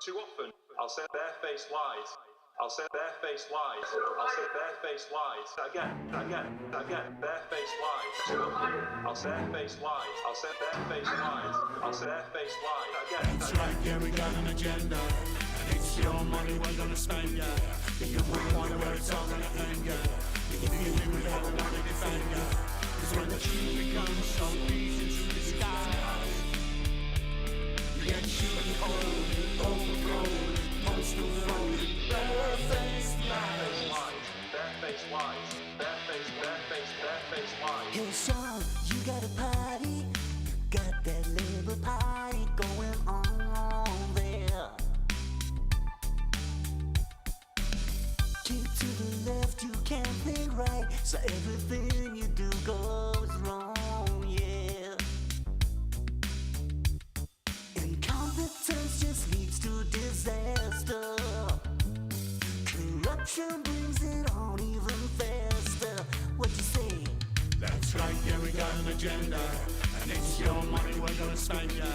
Too often, I'll say barefaced lies. I'll say barefaced lies. I'll say barefaced lies. Again, barefaced lies. Too often, I'll say barefaced lies. I'll say barefaced lies. I'll say barefaced lies. Again. That's right, yeah, we got an agenda. And it's your money we're gonna spend, yeah. You won't wonder where it's all gonna end, yeah. You think we never wanna defend, yeah. Cause when the truth becomes so easy to disguise, you get shooting cold, overgrown, postal road, barefaced lies. Barefaced lies. Barefaced lies. Hey Sean, you got a party? Got that little party going on there. Keep to the left, you can't think right, so everything you do goes wrong, yeah. Incompetence just leads to disaster. Corruption brings it on even faster. What you say? That's right, yeah, we got an agenda. And it's your money we're gonna spend, yeah.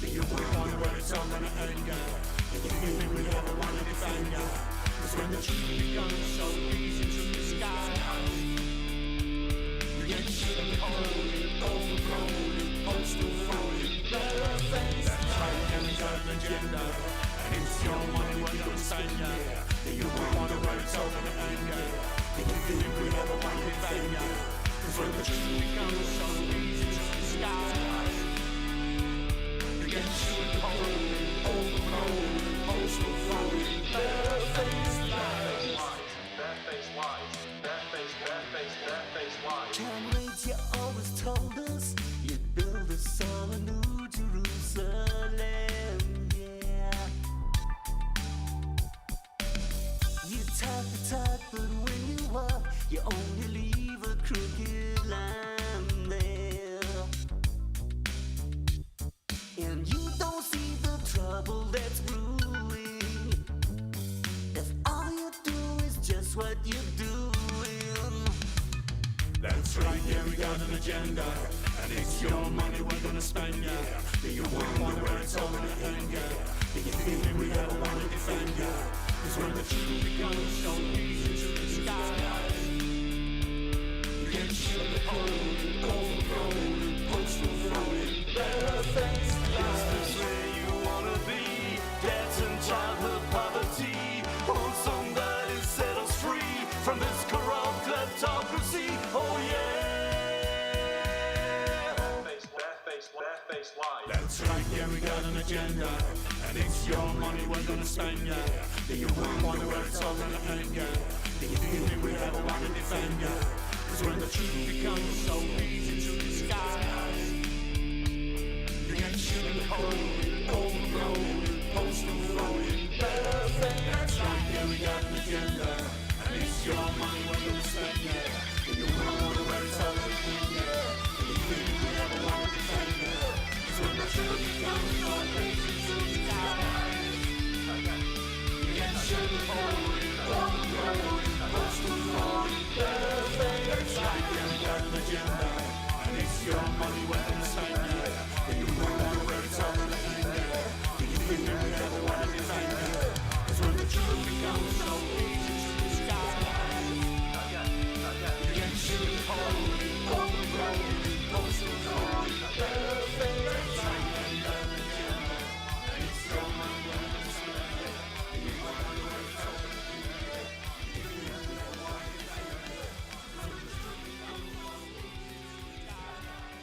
But you won't wonder where it's all gonna end, yeah. And you think we never wanna defend, yeah. Cause when the truth becomes so easy to disguise, you get shit cold, overgrown, postal road, barefaced. That's right, yeah, we got an agenda. And it's your money we're gonna spend, yeah. And you won't wonder where it's all gonna end, yeah. And you think we never wanna defend, yeah. Cause when the truth becomes so easy to disguise, you get shit cold, overgrown, postal road, barefaced lies. Barefaced lies. Barefaced lies. Comrades, you always told us you'd build us all a new Jerusalem, yeah. You talk the talk, but when you walk, you only leave a crooked line there. And you don't see the trouble that's brewing, if all you do is just what you're doing. That's right, yeah, we got an agenda. And it's your money we're gonna spend, yeah. But you won't wonder where it's all gonna end, yeah. And you think we never wanna defend, yeah. Cause when the truth becomes so easy to disguise, you get shit cold, overgrown, postal road, barefaced lies. Is this where you wanna be? Debt and childhood poverty. Won't somebody set us free from this corrupt kleptocracy? Oh yeah. Barefaced lies. That's right, yeah, we got an agenda. And it's your money we're gonna spend, yeah. But you won't wonder where it's all gonna end, yeah. And you think we never wanna defend, yeah. Cause when the truth becomes so easy to disguise, you get shit cold, overgrown, postal road, barefaced. That's right, yeah, we got an agenda. And it's your money we're gonna spend, yeah. And you won't wonder where it's all gonna end, yeah. And you think we never wanna defend, yeah. Cause when the truth becomes so easy to disguise, you get shit cold, overgrown, postal road, barefaced. That's right, yeah, we got an agenda. And it's your money we're gonna spend, yeah. And you won't wonder where it's all gonna end, yeah. And you think we never wanna defend, yeah. Cause when the truth becomes so easy to disguise, you get shit cold, overgrown, postal road, barefaced. That's right, yeah, we got an agenda. And it's your money we're gonna spend, yeah. And you won't wonder where it's all gonna end, yeah. And you think we never wanna defend, yeah. Cause when the truth becomes so easy to disguise.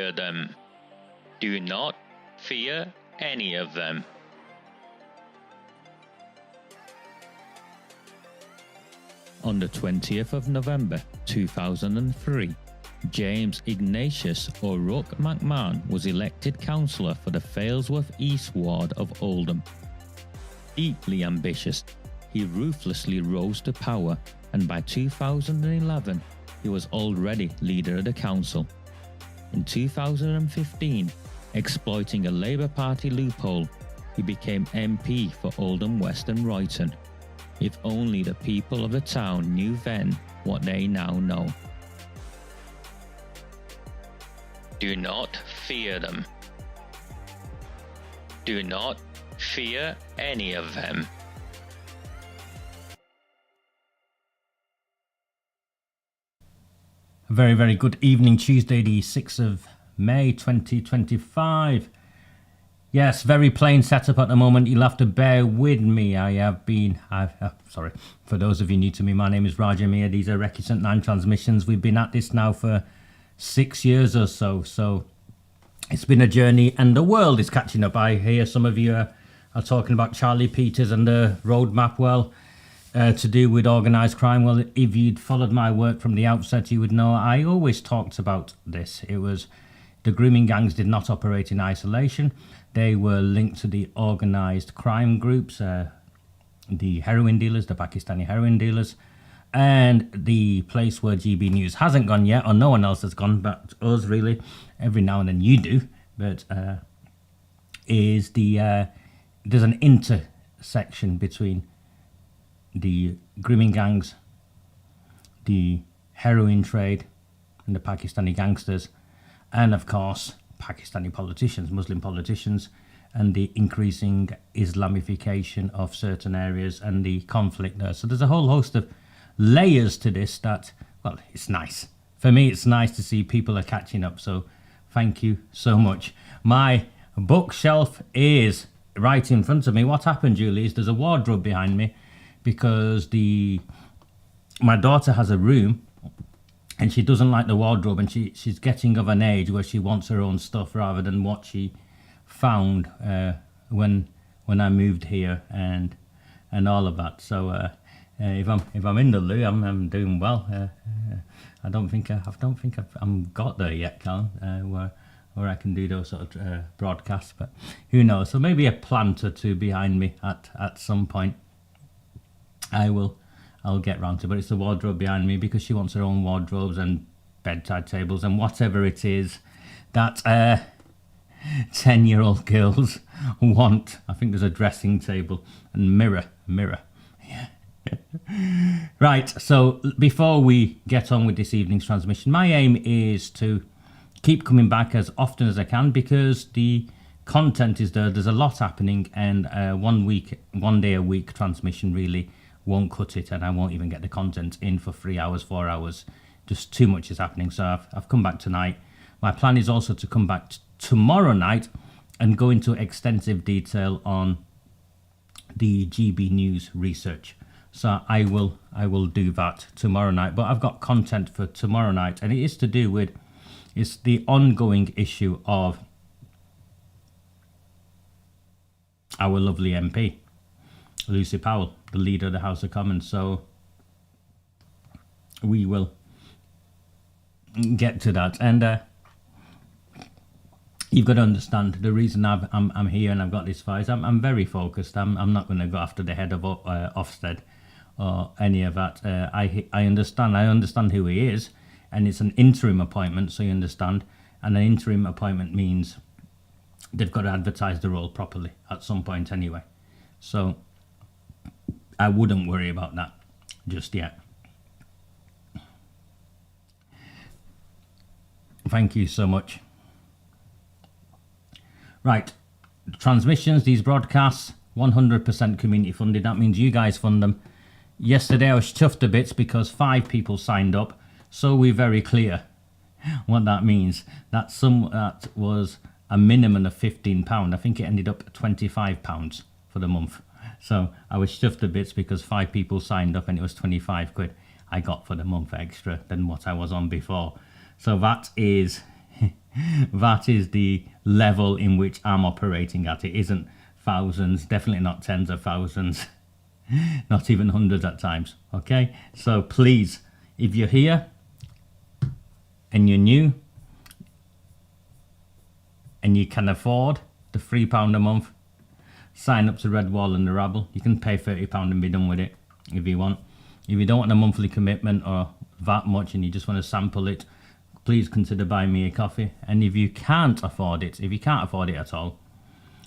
fear them. Do not fear any of them. On the 20th of November 2003, James Ignatius O'Rourke McMahon was elected councillor for the Failsworth East Ward of Oldham. Deeply ambitious, he ruthlessly rose to power, and by 2011 he was already leader of the council. In 2015, exploiting a Labour Party loophole, he became MP for Oldham West and Royton. If only the people of the town knew then what they now know. Do not fear them. Do not fear any of them. A very, very good evening, Tuesday the 6th of May 2025. Yes, very plain setup at the moment. You'll have to bear with me. Sorry, for those of you new to me, my name is Raja Mir. These are Recusant 9 transmissions. We've been at this now for 6 years or so. So it's been a journey and the world is catching up. I hear some of you are talking about Charlie Peters and the roadmap. Well, to do with organised crime. Well, if you'd followed my work from the outset, you would know I always talked about this. It was the grooming gangs did not operate in isolation. They were linked to the organised crime groups, the heroin dealers, the Pakistani heroin dealers, and the place where GB News hasn't gone yet, or no one else has gone, but us really, every now and then you do, but is there's an intersection between the grooming gangs, the heroin trade, and the Pakistani gangsters, and of course Pakistani politicians, Muslim politicians, and the increasing Islamification of certain areas and the conflict there. So there's a whole host of layers to this that, well, it's nice. For me, it's nice to see people are catching up, so thank you so much. My bookshelf is right in front of me. What happened, Julie, is there's a wardrobe behind me because my daughter has a room and she doesn't like the wardrobe, and she's getting of an age where she wants her own stuff rather than what she found when I moved here and all of that. So if I'm in the loo, I'm doing well. I don't think I've got there yet, Callum, where I can do those sort of broadcasts, but who knows? So maybe a plant or two behind me at some point. I'll get round to, but it's the wardrobe behind me because she wants her own wardrobes and bedside tables and whatever it is that 10-year-old girls want. I think there's a dressing table and mirror. Yeah. Right, so before we get on with this evening's transmission, my aim is to keep coming back as often as I can because the content is there. There's a lot happening, and 1 day a week transmission really won't cut it, and I won't even get the content in for 3 hours, 4 hours. Just too much is happening. So I've come back tonight. My plan is also to come back tomorrow night and go into extensive detail on the GB News research. So I will do that tomorrow night. But I've got content for tomorrow night, and it is to do with the ongoing issue of our lovely MP, Lucy Powell, the leader of the House of Commons. So we will get to that, and you've got to understand the reason I'm here and I've got this far is I'm very focused. I'm not going to go after the head of Ofsted or any of that. I understand who he is, and it's an interim appointment, so you understand. And an interim appointment means they've got to advertise the role properly at some point anyway. So I wouldn't worry about that just yet. Thank you so much. Right, transmissions, these broadcasts, 100% community funded. That means you guys fund them. Yesterday I was chuffed to bits because 5 people signed up, so we're very clear what that means. That was a minimum of £15. I think it ended up at £25 for the month. So I was chuffed to bits because 5 people signed up and it was 25 quid I got for the month extra than what I was on before. So that is That is the level in which I'm operating at. It isn't thousands, definitely not tens of thousands, not even hundreds at times. Okay, so please, if you're here and you're new and you can afford the £3 a month, sign up to Red Wall and the Rabble. You can pay £30 and be done with it if you want. If you don't want a monthly commitment or that much and you just want to sample it, please consider buying me a coffee. And if you can't afford it, at all,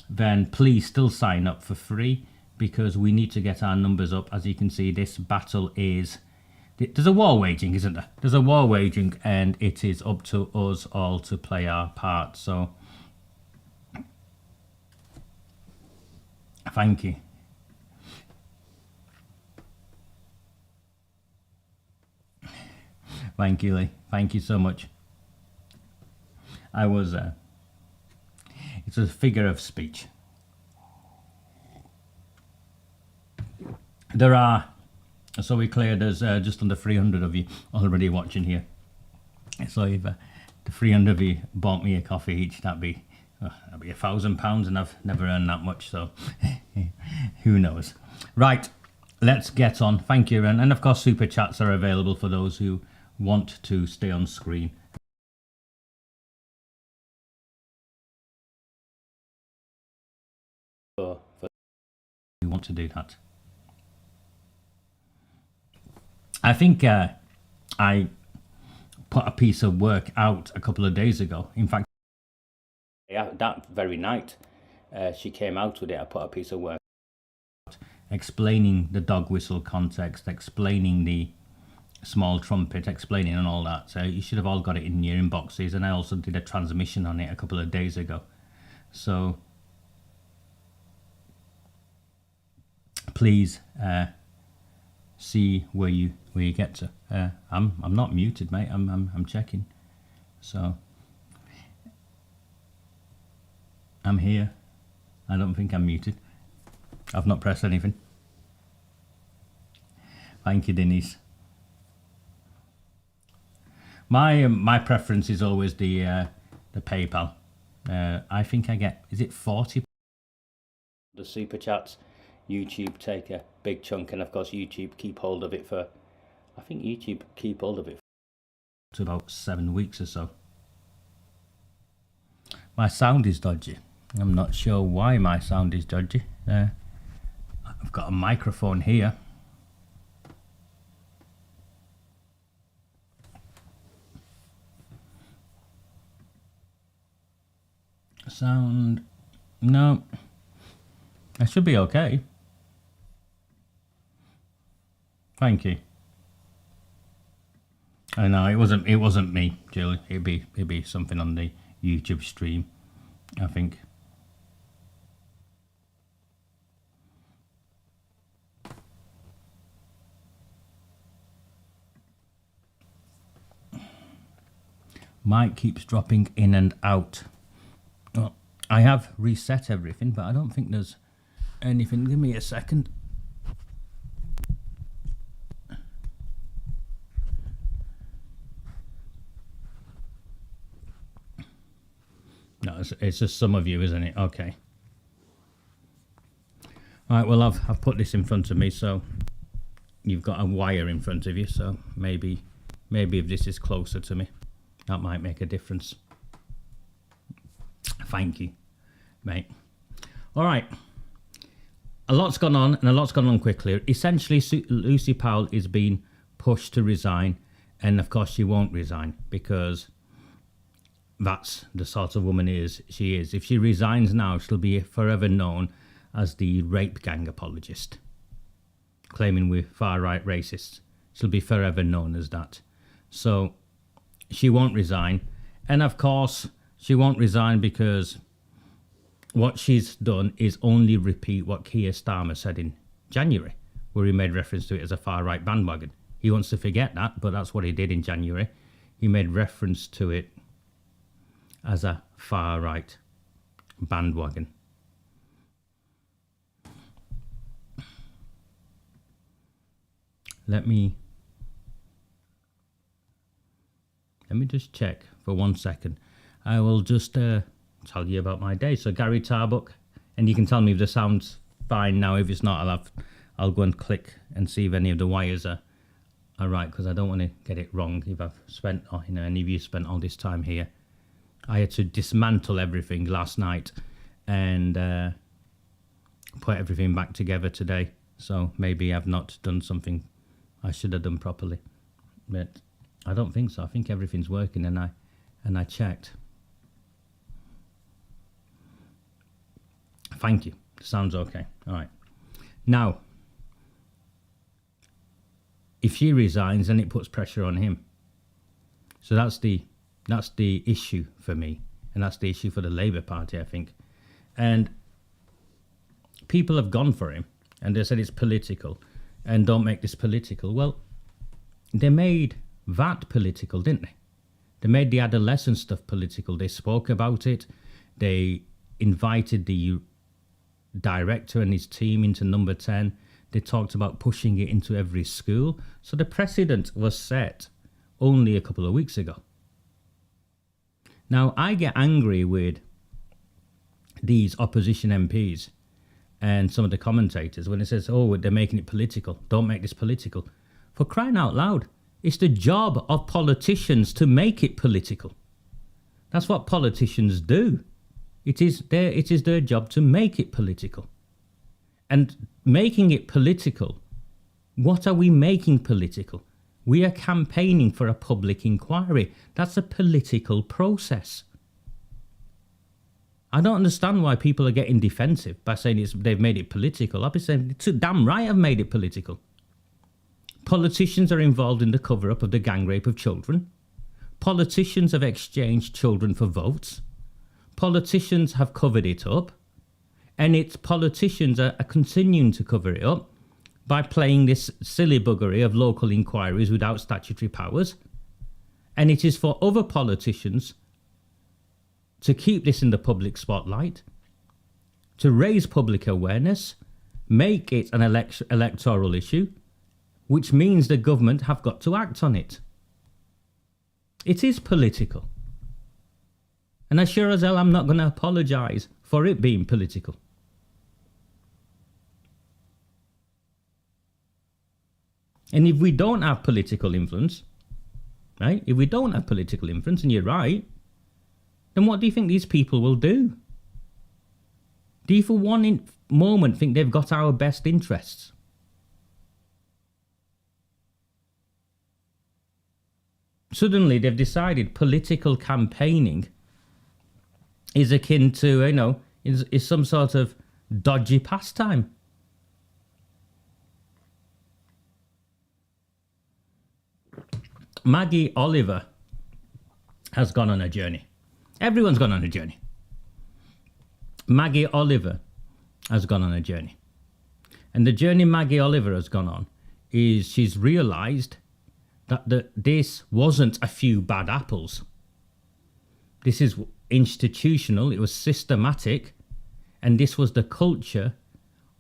then please still sign up for free, because we need to get our numbers up. As you can see, this battle is... There's a war waging, isn't there? There's a war waging, and it is up to us all to play our part. So, thank you. Thank you, Lee. Thank you so much. It's a figure of speech. There are, so we clear, there's just under 300 of you already watching here. So if the 300 of you bought me a coffee each, that'd be £1,000, and I've never earned that much, so who knows. Right, let's get on. Thank you, and of course super chats are available for those who want to stay on screen. You want to do that. I think I put a piece of work out a couple of days ago. In fact, that very night she came out with it. I put a piece of work explaining the dog whistle context, explaining the small trumpet, explaining and all that. So you should have all got it in your inboxes. And I also did a transmission on it a couple of days ago. So please see where you get to. I'm not muted, mate. I'm checking. So I'm here. I don't think I'm muted. I've not pressed anything. Thank you, Denise. My preference is always the PayPal. I think I get, is it 40? The super chats. YouTube take a big chunk, and of course YouTube keep hold of it for, I think YouTube keep hold of it for about 7 weeks or so. My sound is dodgy. I'm not sure why my sound is dodgy. I've got a microphone here. Sound, no, I should be okay. Thank you. I know it wasn't me, Julie. It'd be something on the YouTube stream, I think. Mic keeps dropping in and out. Well, I have reset everything, but I don't think there's anything. Give me a second. No, it's just some of you, isn't it? Okay. All right, well, I've put this in front of me, so you've got a wire in front of you, so maybe if this is closer to me, that might make a difference. Thank you, mate. All right. A lot's gone on, and a lot's gone on quickly. Essentially, Lucy Powell is being pushed to resign, and of course she won't resign, because that's the sort of woman she is. If she resigns now, she'll be forever known as the rape gang apologist, claiming we're far-right racists. She'll be forever known as that. So she won't resign. And of course, she won't resign because what she's done is only repeat what Keir Starmer said in January, where he made reference to it as a far-right bandwagon. He wants to forget that, but that's what he did in January. He made reference to it as a far-right bandwagon. Let me just check for 1 second. I will just tell you about my day. So Gary Tarbuck, and you can tell me if the sound's fine now. If it's not, I'll go and click and see if any of the wires are right, because I don't want to get it wrong. If I've spent, any of you spent all this time here, I had to dismantle everything last night and put everything back together today. So maybe I've not done something I should have done properly, but I don't think so. I think everything's working, and I checked. Thank you. Sounds okay. All right. Now, if she resigns, then it puts pressure on him. So that's the issue for me, and that's the issue for the Labour Party, I think. And people have gone for him, and they said it's political, and don't make this political. Well, they made that political, didn't they? They made the adolescent stuff political. They spoke about it. They invited the director and his team into Number 10. They talked about pushing it into every school. So the precedent was set only a couple of weeks ago. Now, I get angry with these opposition MPs and some of the commentators when it says, oh, they're making it political. Don't make this political. For crying out loud, it's the job of politicians to make it political. That's what politicians do. It is their job to make it political. And making it political, what are we making political? We are campaigning for a public inquiry. That's a political process. I don't understand why people are getting defensive by saying they've made it political. I'll be saying, it's damn right I've made it political. Politicians are involved in the cover-up of the gang rape of children. Politicians have exchanged children for votes. Politicians have covered it up. And it's politicians are continuing to cover it up by playing this silly buggery of local inquiries without statutory powers. And it is for other politicians to keep this in the public spotlight, to raise public awareness, make it an electoral issue, which means the government have got to act on it. It is political. And as sure as hell, I'm not going to apologise for it being political. And if we don't have political influence, right? If we don't have political influence, and you're right, then what do you think these people will do? Do you for one moment think they've got our best interests? Suddenly they've decided political campaigning is akin to, is some sort of dodgy pastime. Maggie Oliver has gone on a journey. Everyone's gone on a journey. Maggie Oliver has gone on a journey. And the journey Maggie Oliver has gone on is she's realised that this wasn't a few bad apples. This is institutional, it was systematic, and this was the culture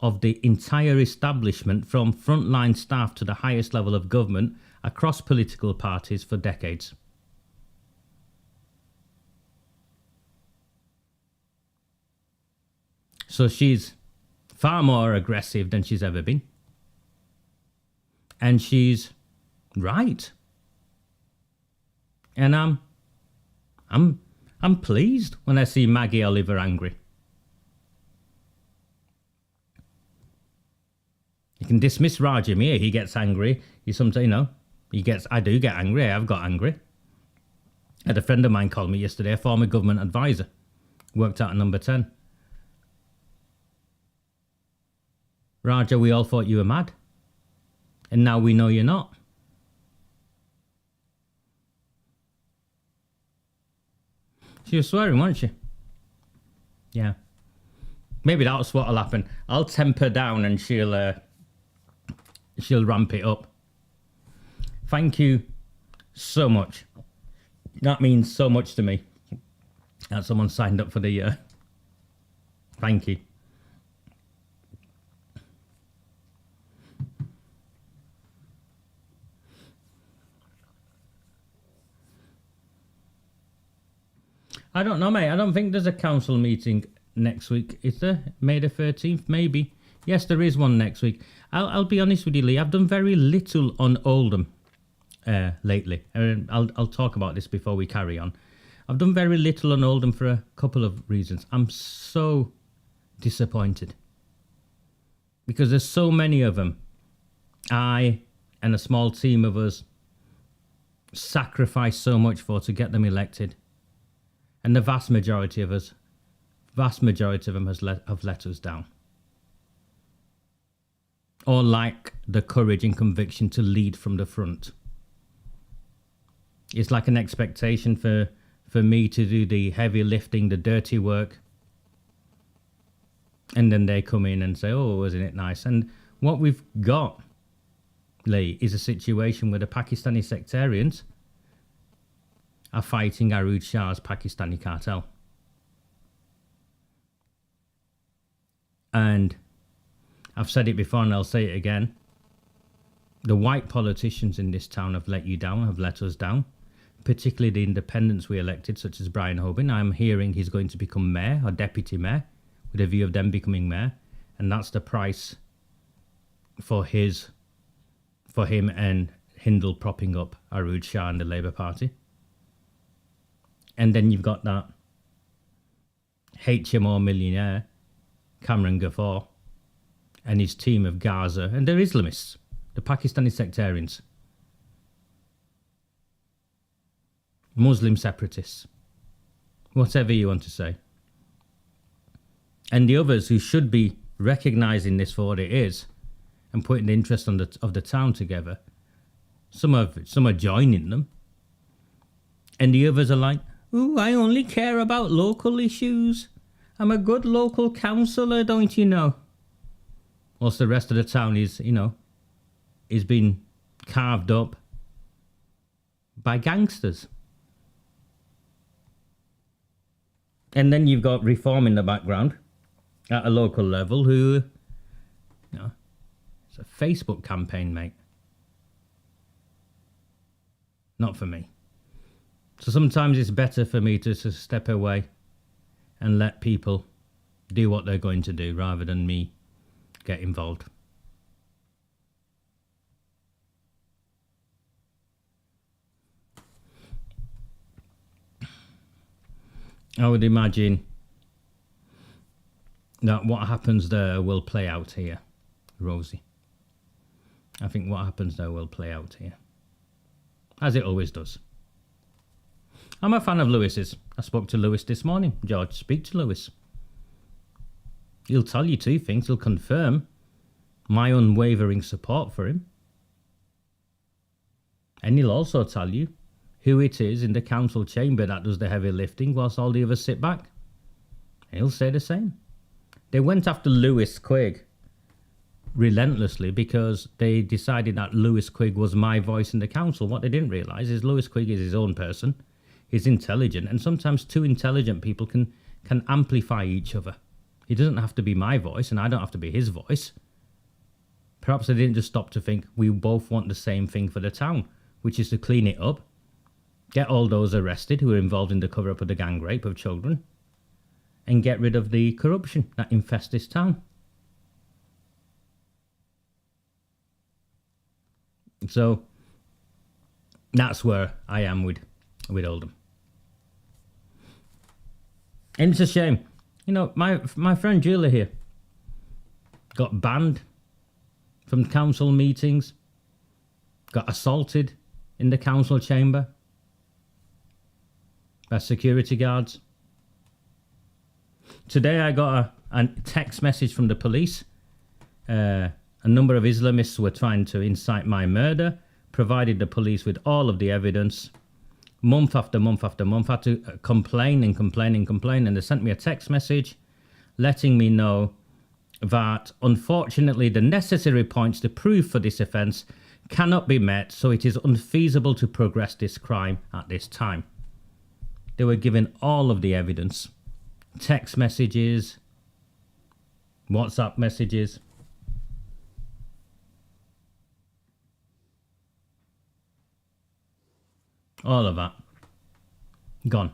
of the entire establishment, from frontline staff to the highest level of government, across political parties for decades. So she's far more aggressive than she's ever been. And she's right. And I'm pleased when I see Maggie Oliver angry. You can dismiss Raja Mir, he gets angry. He sometimes, I do get angry, I have got angry. I had a friend of mine call me yesterday, a former government advisor, worked out at Number 10. Raja, we all thought you were mad. And now we know you're not. She was swearing, wasn't she? Yeah. Maybe that's what'll happen. I'll temper down and she'll ramp it up. Thank you so much. That means so much to me. That someone signed up for the thank you. I don't know, mate. I don't think there's a council meeting next week. Is there? May the 13th? Maybe. Yes, there is one next week. I'll be honest with you, Lee. I've done very little on Oldham lately. I'll talk about this before we carry on. I've done very little on Oldham for a couple of reasons. I'm so disappointed. Because there's so many of them. I and a small team of us sacrificed so much for to get them elected. And the vast majority of them have let us down. Or lack the courage and conviction to lead from the front. It's like an expectation for me to do the heavy lifting, the dirty work. And then they come in and say, oh, wasn't it nice? And what we've got, Lee, is a situation where the Pakistani sectarians are fighting Arooj Shah's Pakistani cartel. And I've said it before and I'll say it again. The white politicians in this town have let you down, have let us down. Particularly the independents we elected, such as Brian Hoban. I'm hearing he's going to become mayor or deputy mayor, with a view of them becoming mayor. And that's the price for him and Hindle propping up Arooj Shah and the Labour Party. And then you've got that HMO millionaire, Cameron Ghaffar, and his team of Gaza, and they're Islamists, the Pakistani sectarians, Muslim separatists, whatever you want to say. And the others who should be recognising this for what it is and putting the interest of the town together, some are joining them. And the others are like, ooh, I only care about local issues. I'm a good local councillor, don't you know? Whilst the rest of the town is been carved up by gangsters. And then you've got Reform in the background at a local level who, it's a Facebook campaign, mate. Not for me. So sometimes it's better for me to step away and let people do what they're going to do rather than me get involved. I would imagine that what happens there will play out here, Rosie. I think what happens there will play out here. As it always does. I'm a fan of Lewis's. I spoke to Lewis this morning. George, speak to Lewis. He'll tell you two things. He'll confirm my unwavering support for him. And he'll also tell you who it is in the council chamber that does the heavy lifting whilst all the others sit back. He'll say the same. They went after Lewis Quigg relentlessly because they decided that Lewis Quigg was my voice in the council. What they didn't realise is Lewis Quigg is his own person. He's intelligent, and sometimes two intelligent people can amplify each other. It doesn't have to be my voice, and I don't have to be his voice. Perhaps they didn't just stop to think we both want the same thing for the town, which is to clean it up, get all those arrested who are involved in the cover-up of the gang rape of children, and get rid of the corruption that infests this town. So that's where I am with Oldham. And it's a shame. My friend Julia here got banned from council meetings, got assaulted in the council chamber by security guards. Today I got a text message from the police. A number of Islamists were trying to incite my murder, provided the police with all of the evidence. Month after month after month, I had to complain, and they sent me a text message letting me know that unfortunately the necessary points to prove for this offence cannot be met, so it is unfeasible to progress this crime at this time. They were given all of the evidence. Text messages, WhatsApp messages. All of that. Gone.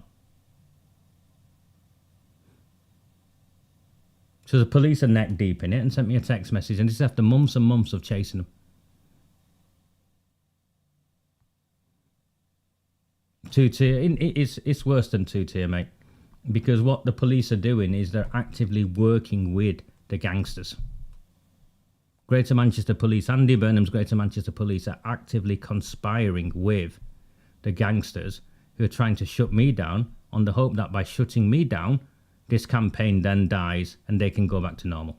So the police are neck deep in it and sent me a text message, and this is after months and months of chasing them. 2-tier, it's worse than 2-tier, mate. Because what the police are doing is they're actively working with the gangsters. Greater Manchester Police, Andy Burnham's Greater Manchester Police are actively conspiring with the gangsters who are trying to shut me down on the hope that by shutting me down, this campaign then dies and they can go back to normal.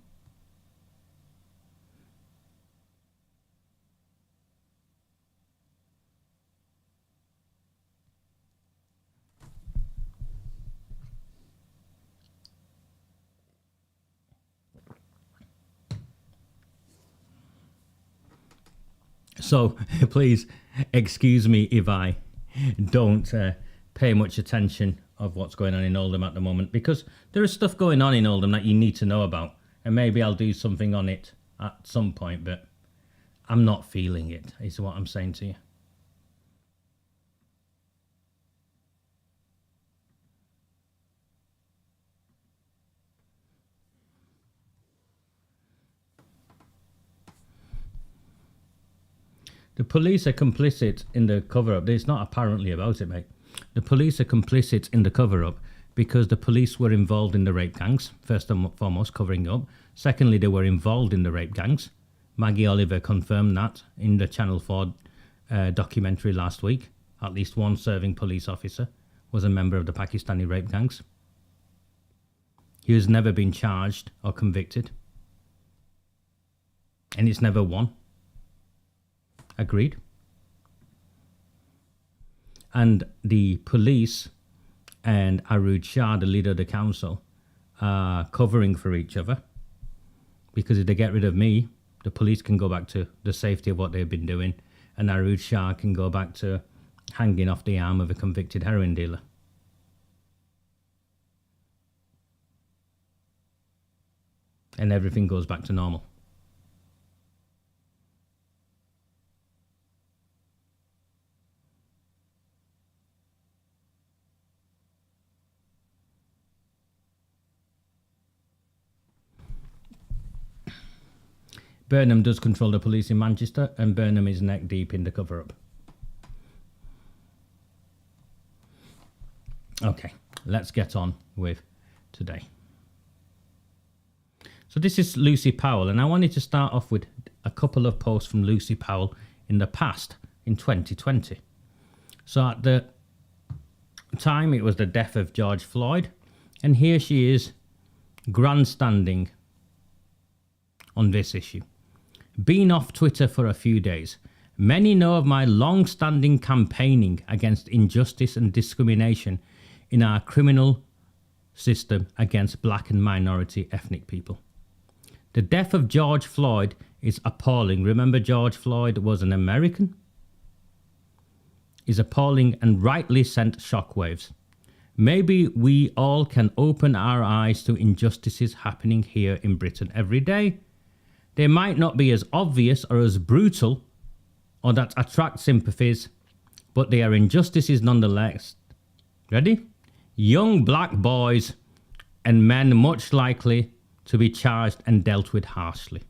So please excuse me if I don't pay much attention of what's going on in Oldham at the moment, because there is stuff going on in Oldham that you need to know about, and maybe I'll do something on it at some point, but I'm not feeling it, is what I'm saying to you. The police are complicit in the cover-up. It's not apparently about it, mate. The police are complicit in the cover-up because the police were involved in the rape gangs, first and foremost, covering up. Secondly, they were involved in the rape gangs. Maggie Oliver confirmed that in the Channel 4 documentary last week. At least one serving police officer was a member of the Pakistani rape gangs. He has never been charged or convicted. And it's never won. Agreed. And the police and Arud Shah, the leader of the council, are covering for each other. Because if they get rid of me, the police can go back to the safety of what they've been doing, and Arud Shah can go back to hanging off the arm of a convicted heroin dealer. And everything goes back to normal. Burnham does control the police in Manchester, and Burnham is neck deep in the cover-up. Okay, let's get on with today. So this is Lucy Powell, and I wanted to start off with a couple of posts from Lucy Powell in the past, in 2020. So at the time, it was the death of George Floyd, and here she is grandstanding on this issue. Been off Twitter for a few days. Many know of my long-standing campaigning against injustice and discrimination in our criminal system against black and minority ethnic people. The death of George Floyd is appalling. Remember, George Floyd was an American? Is appalling and rightly sent shockwaves. Maybe we all can open our eyes to injustices happening here in Britain every day. They might not be as obvious or as brutal or that attract sympathies, but they are injustices nonetheless. Ready? Young black boys and men much likely to be charged and dealt with harshly.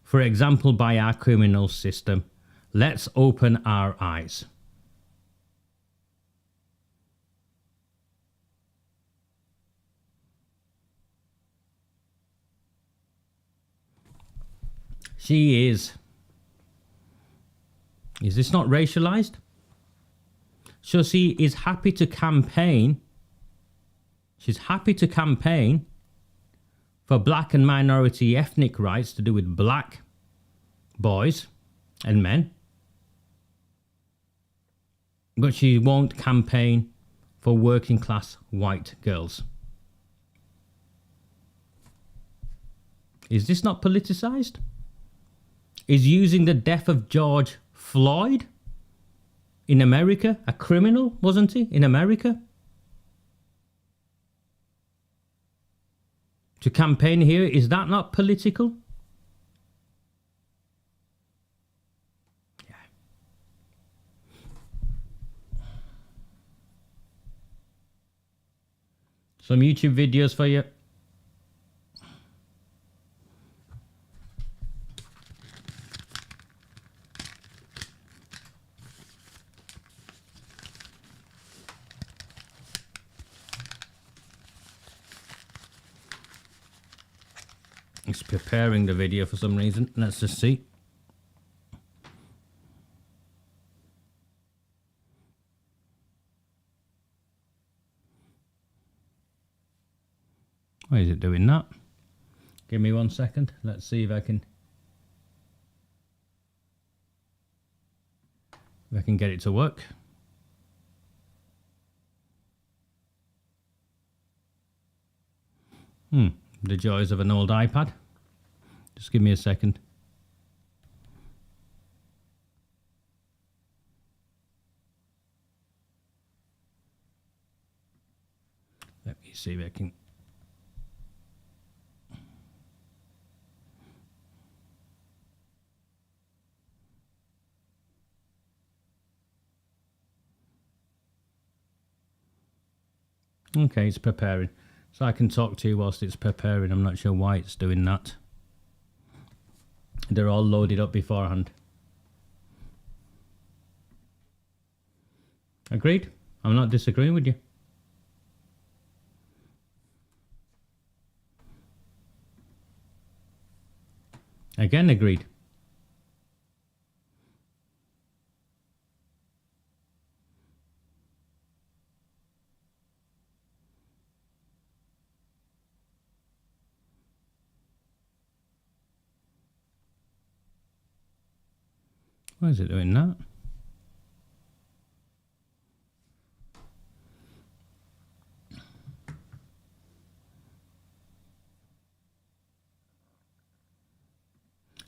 For example, by our criminal system. Let's open our eyes. She is this not racialized? So she is happy to campaign. She's happy to campaign for black and minority ethnic rights to do with black boys and men. But she won't campaign for working class white girls. Is this not politicized? Is using the death of George Floyd in America, a criminal, wasn't he, in America? To campaign here, is that not political? Yeah. Some YouTube videos for you. It's preparing the video for some reason. Let's just see. Why is it doing that? Give me 1 second. Let's see if I can get it to work. The joys of an old iPad. Just give me a second. Let me see if I can. Okay, it's preparing. So I can talk to you whilst it's preparing. I'm not sure why it's doing that. They're all loaded up beforehand. Agreed? I'm not disagreeing with you. Again, agreed. Why is it doing that?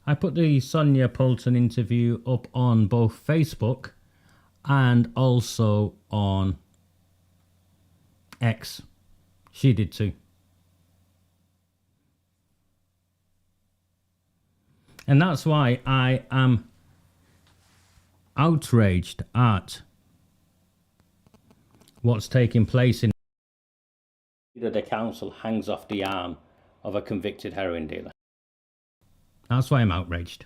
I put the Sonia Poulton interview up on both Facebook and also on X. She did too. And that's why I am outraged at what's taking place in that the council hangs off the arm of a convicted heroin dealer. That's why I'm outraged.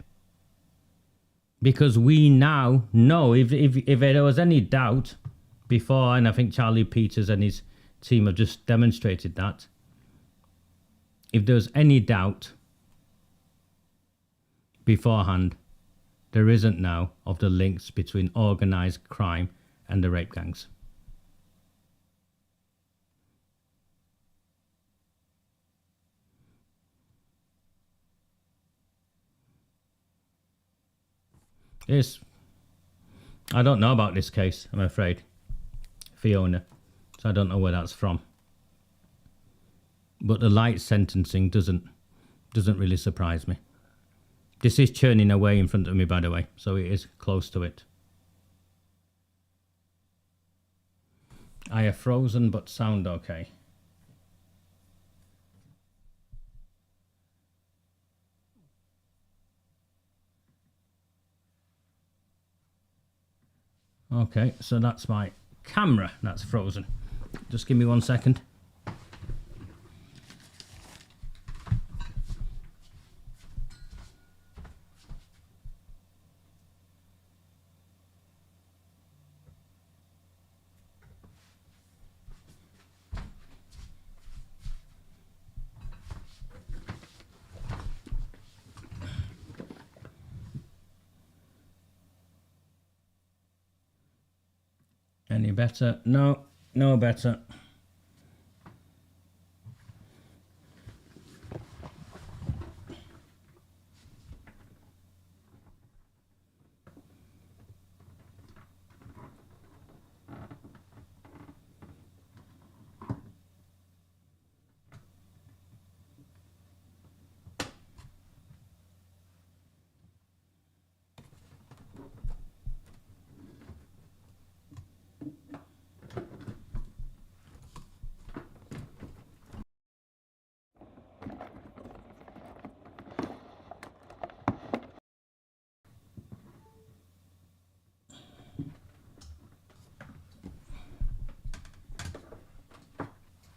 Because we now know, if there was any doubt before, and I think Charlie Peters and his team have just demonstrated that, if there was any doubt beforehand, there isn't now, of the links between organised crime and the rape gangs. I don't know about this case, I'm afraid. Fiona. So I don't know where that's from. But the light sentencing doesn't really surprise me. This is churning away in front of me, by the way, so it is close to it. I have frozen, but sound okay. Okay, so that's my camera that's frozen. Just give me 1 second. Any better? No, no better.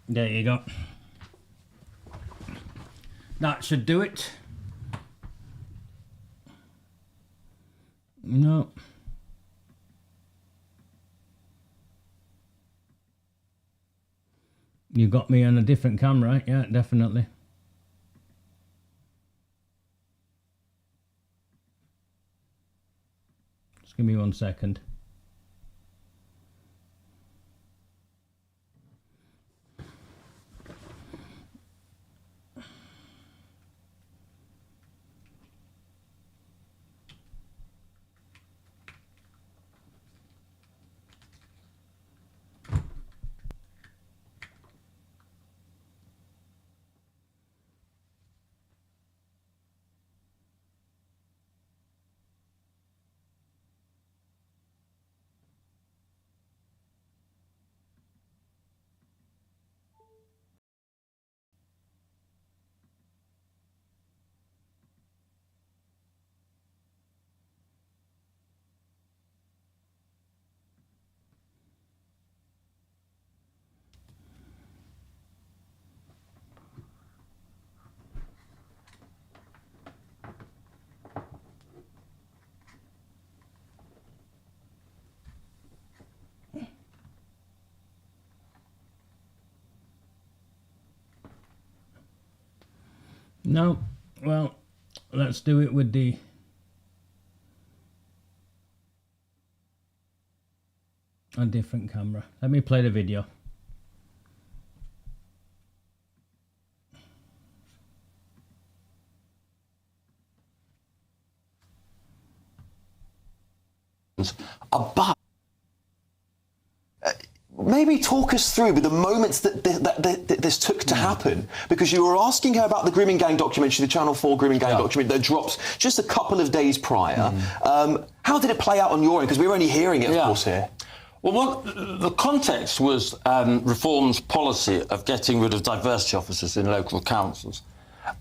There you go. That should do it. No. You got me on a different camera, yeah, definitely. Just give me 1 second. No, well, let's do it with a different camera. Let me play the video. Above. Maybe talk us through the moments that this took to happen, because you were asking her about the Grooming Gang documentary, the Channel 4 Grooming Gang documentary that drops just a couple of days prior. How did it play out on your end? Because we were only hearing it, of course, here. Well, the context was Reform's policy of getting rid of diversity officers in local councils.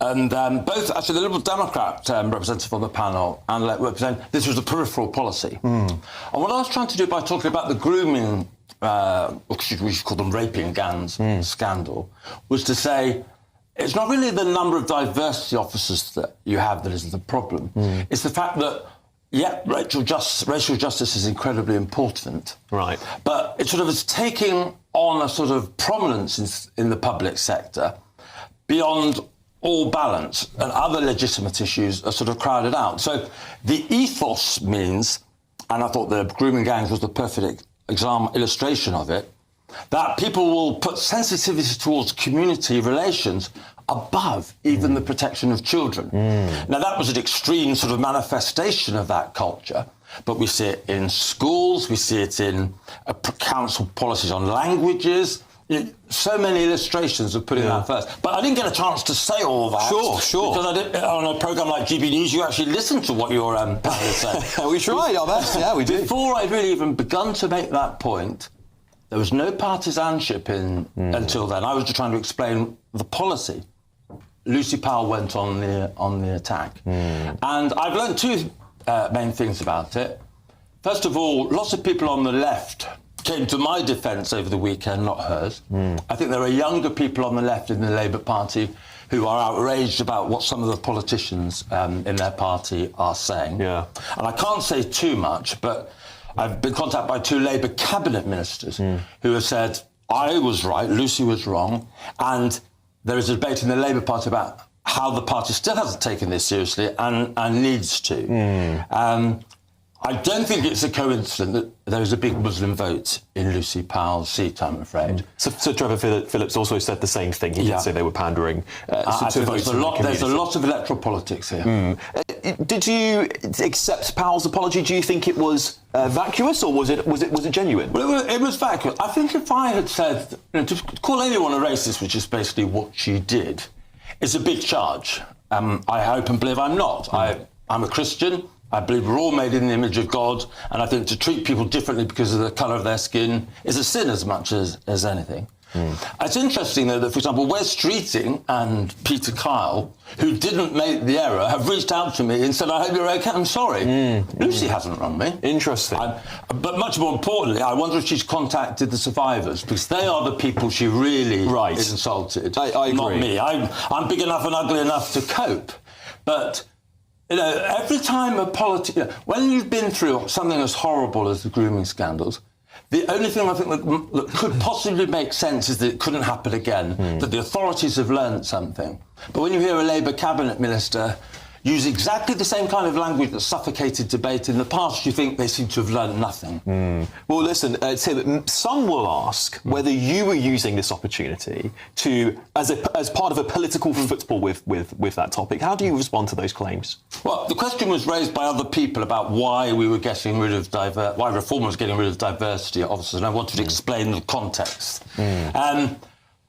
And both, actually, the Liberal Democrat representative on the panel and representative, this was a peripheral policy. And what I was trying to do by talking about the grooming, we should call them raping gangs, scandal, was to say, it's not really the number of diversity officers that you have that is the problem. It's the fact that, racial justice is incredibly important. Right. But it sort of is taking on a sort of prominence in the public sector beyond all balance, and other legitimate issues are sort of crowded out. So the ethos means, and I thought the grooming gangs was the perfect illustration of it, that people will put sensitivity towards community relations above even the protection of children. Now, that was an extreme sort of manifestation of that culture, but we see it in schools, we see it in council policies on languages. So many illustrations of putting that first. But I didn't get a chance to say all that. Sure. Because I did, on a programme like GB News, you actually listened to what your panel said. We tried our best, we did. Before I'd really even begun to make that point, there was no partisanship until then. I was just trying to explain the policy. Lucy Powell went on the attack. And I've learned two main things about it. First of all, lots of people on the left came to my defence over the weekend, not hers. I think there are younger people on the left in the Labour Party who are outraged about what some of the politicians in their party are saying. And I can't say too much, but I've been contacted by two Labour cabinet ministers who have said, I was right, Lucy was wrong, and there is a debate in the Labour Party about how the party still hasn't taken this seriously and needs to. I don't think it's a coincidence that there is a big Muslim vote in Lucy Powell's seat, I'm afraid. So Trevor Phillips also said the same thing. He did say they were pandering to votes in the community. There's a lot of electoral politics here. Did you accept Powell's apology? Do you think it was vacuous, or was it genuine? Well, it was vacuous. I think if I had said, to call anyone a racist, which is basically what she did, is a big charge. I hope and believe I'm not. I'm a Christian. I believe we're all made in the image of God, and I think to treat people differently because of the colour of their skin is a sin as much as anything. It's interesting, though, that, for example, Wes Streeting and Peter Kyle, who didn't make the error, have reached out to me and said, I hope you're OK. I'm sorry. Lucy hasn't run me. Interesting. But much more importantly, I wonder if she's contacted the survivors, because they are the people she really is insulted. I agree. Not me. I'm big enough and ugly enough to cope. But every time when you've been through something as horrible as the grooming scandals, the only thing I think that could possibly make sense is that it couldn't happen again, that the authorities have learned something. But when you hear a Labour cabinet minister, use exactly the same kind of language that suffocated debate in the past, you think they seem to have learned nothing. Well, listen, Tim, some will ask whether you were using this opportunity to, as part of a political football with that topic. How do you respond to those claims? Well, the question was raised by other people about why we were getting rid of why Reform was getting rid of diversity officers, and I wanted to explain the context.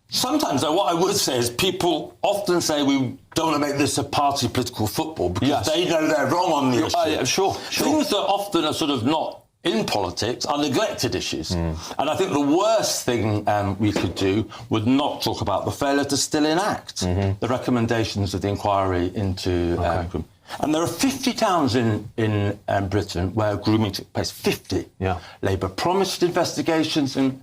Sometimes, though, what I would say is people often say we don't want to make this a party political football because they know they're wrong on the issue. Sure. Things that often are sort of not in politics are neglected issues. And I think the worst thing we could do would not talk about the failure to still enact the recommendations of the inquiry into grooming. And there are 50 towns in Britain where grooming took place. 50. Yeah. Labour promised investigations and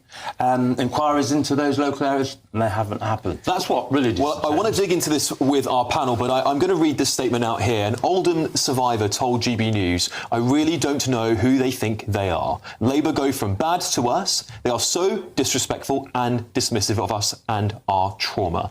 inquiries into those local areas, and they haven't happened. That's what really... Well, I want to dig into this with our panel, but I'm going to read this statement out here. An Oldham survivor told GB News, "I really don't know who they think they are. Labour go from bad to worse. They are so disrespectful and dismissive of us and our trauma."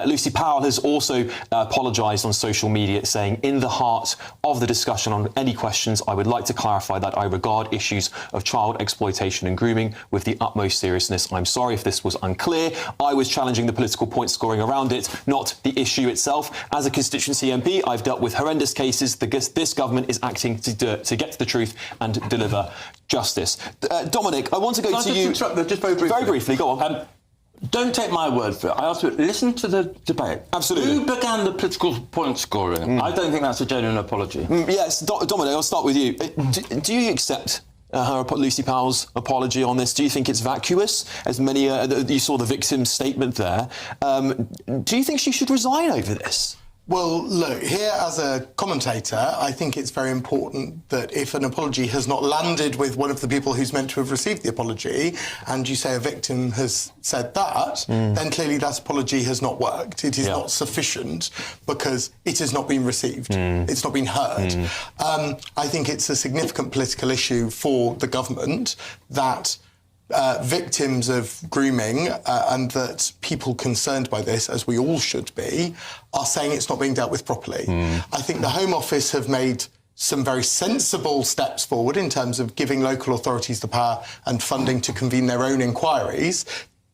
Lucy Powell has also apologised on social media, saying, "In the heart of the discussion on any questions, I would like to clarify that I regard issues of child exploitation and grooming with the utmost seriousness. I'm sorry if this was unclear. I was challenging the political point scoring around it, not the issue itself. As a constituency MP, I've dealt with horrendous cases. This government is acting to get to the truth and deliver justice." Dominic, I want to go to you. Just very briefly. Very briefly, go on. Don't take my word for it. I ask you, listen to the debate. Absolutely. Who began the political point scoring? I don't think that's a genuine apology. Yes, Dominic, I'll start with you. Do you accept Lucy Powell's apology on this? Do you think it's vacuous? As many, you saw the victim's statement there. Do you think she should resign over this? Well, look, here as a commentator, I think it's very important that if an apology has not landed with one of the people who's meant to have received the apology, and you say a victim has said that, then clearly that apology has not worked. It is not sufficient because it has not been received. It's not been heard. I think it's a significant political issue for the government that victims of grooming and that people concerned by this, as we all should be, are saying it's not being dealt with properly. I think the Home Office have made some very sensible steps forward in terms of giving local authorities the power and funding to convene their own inquiries.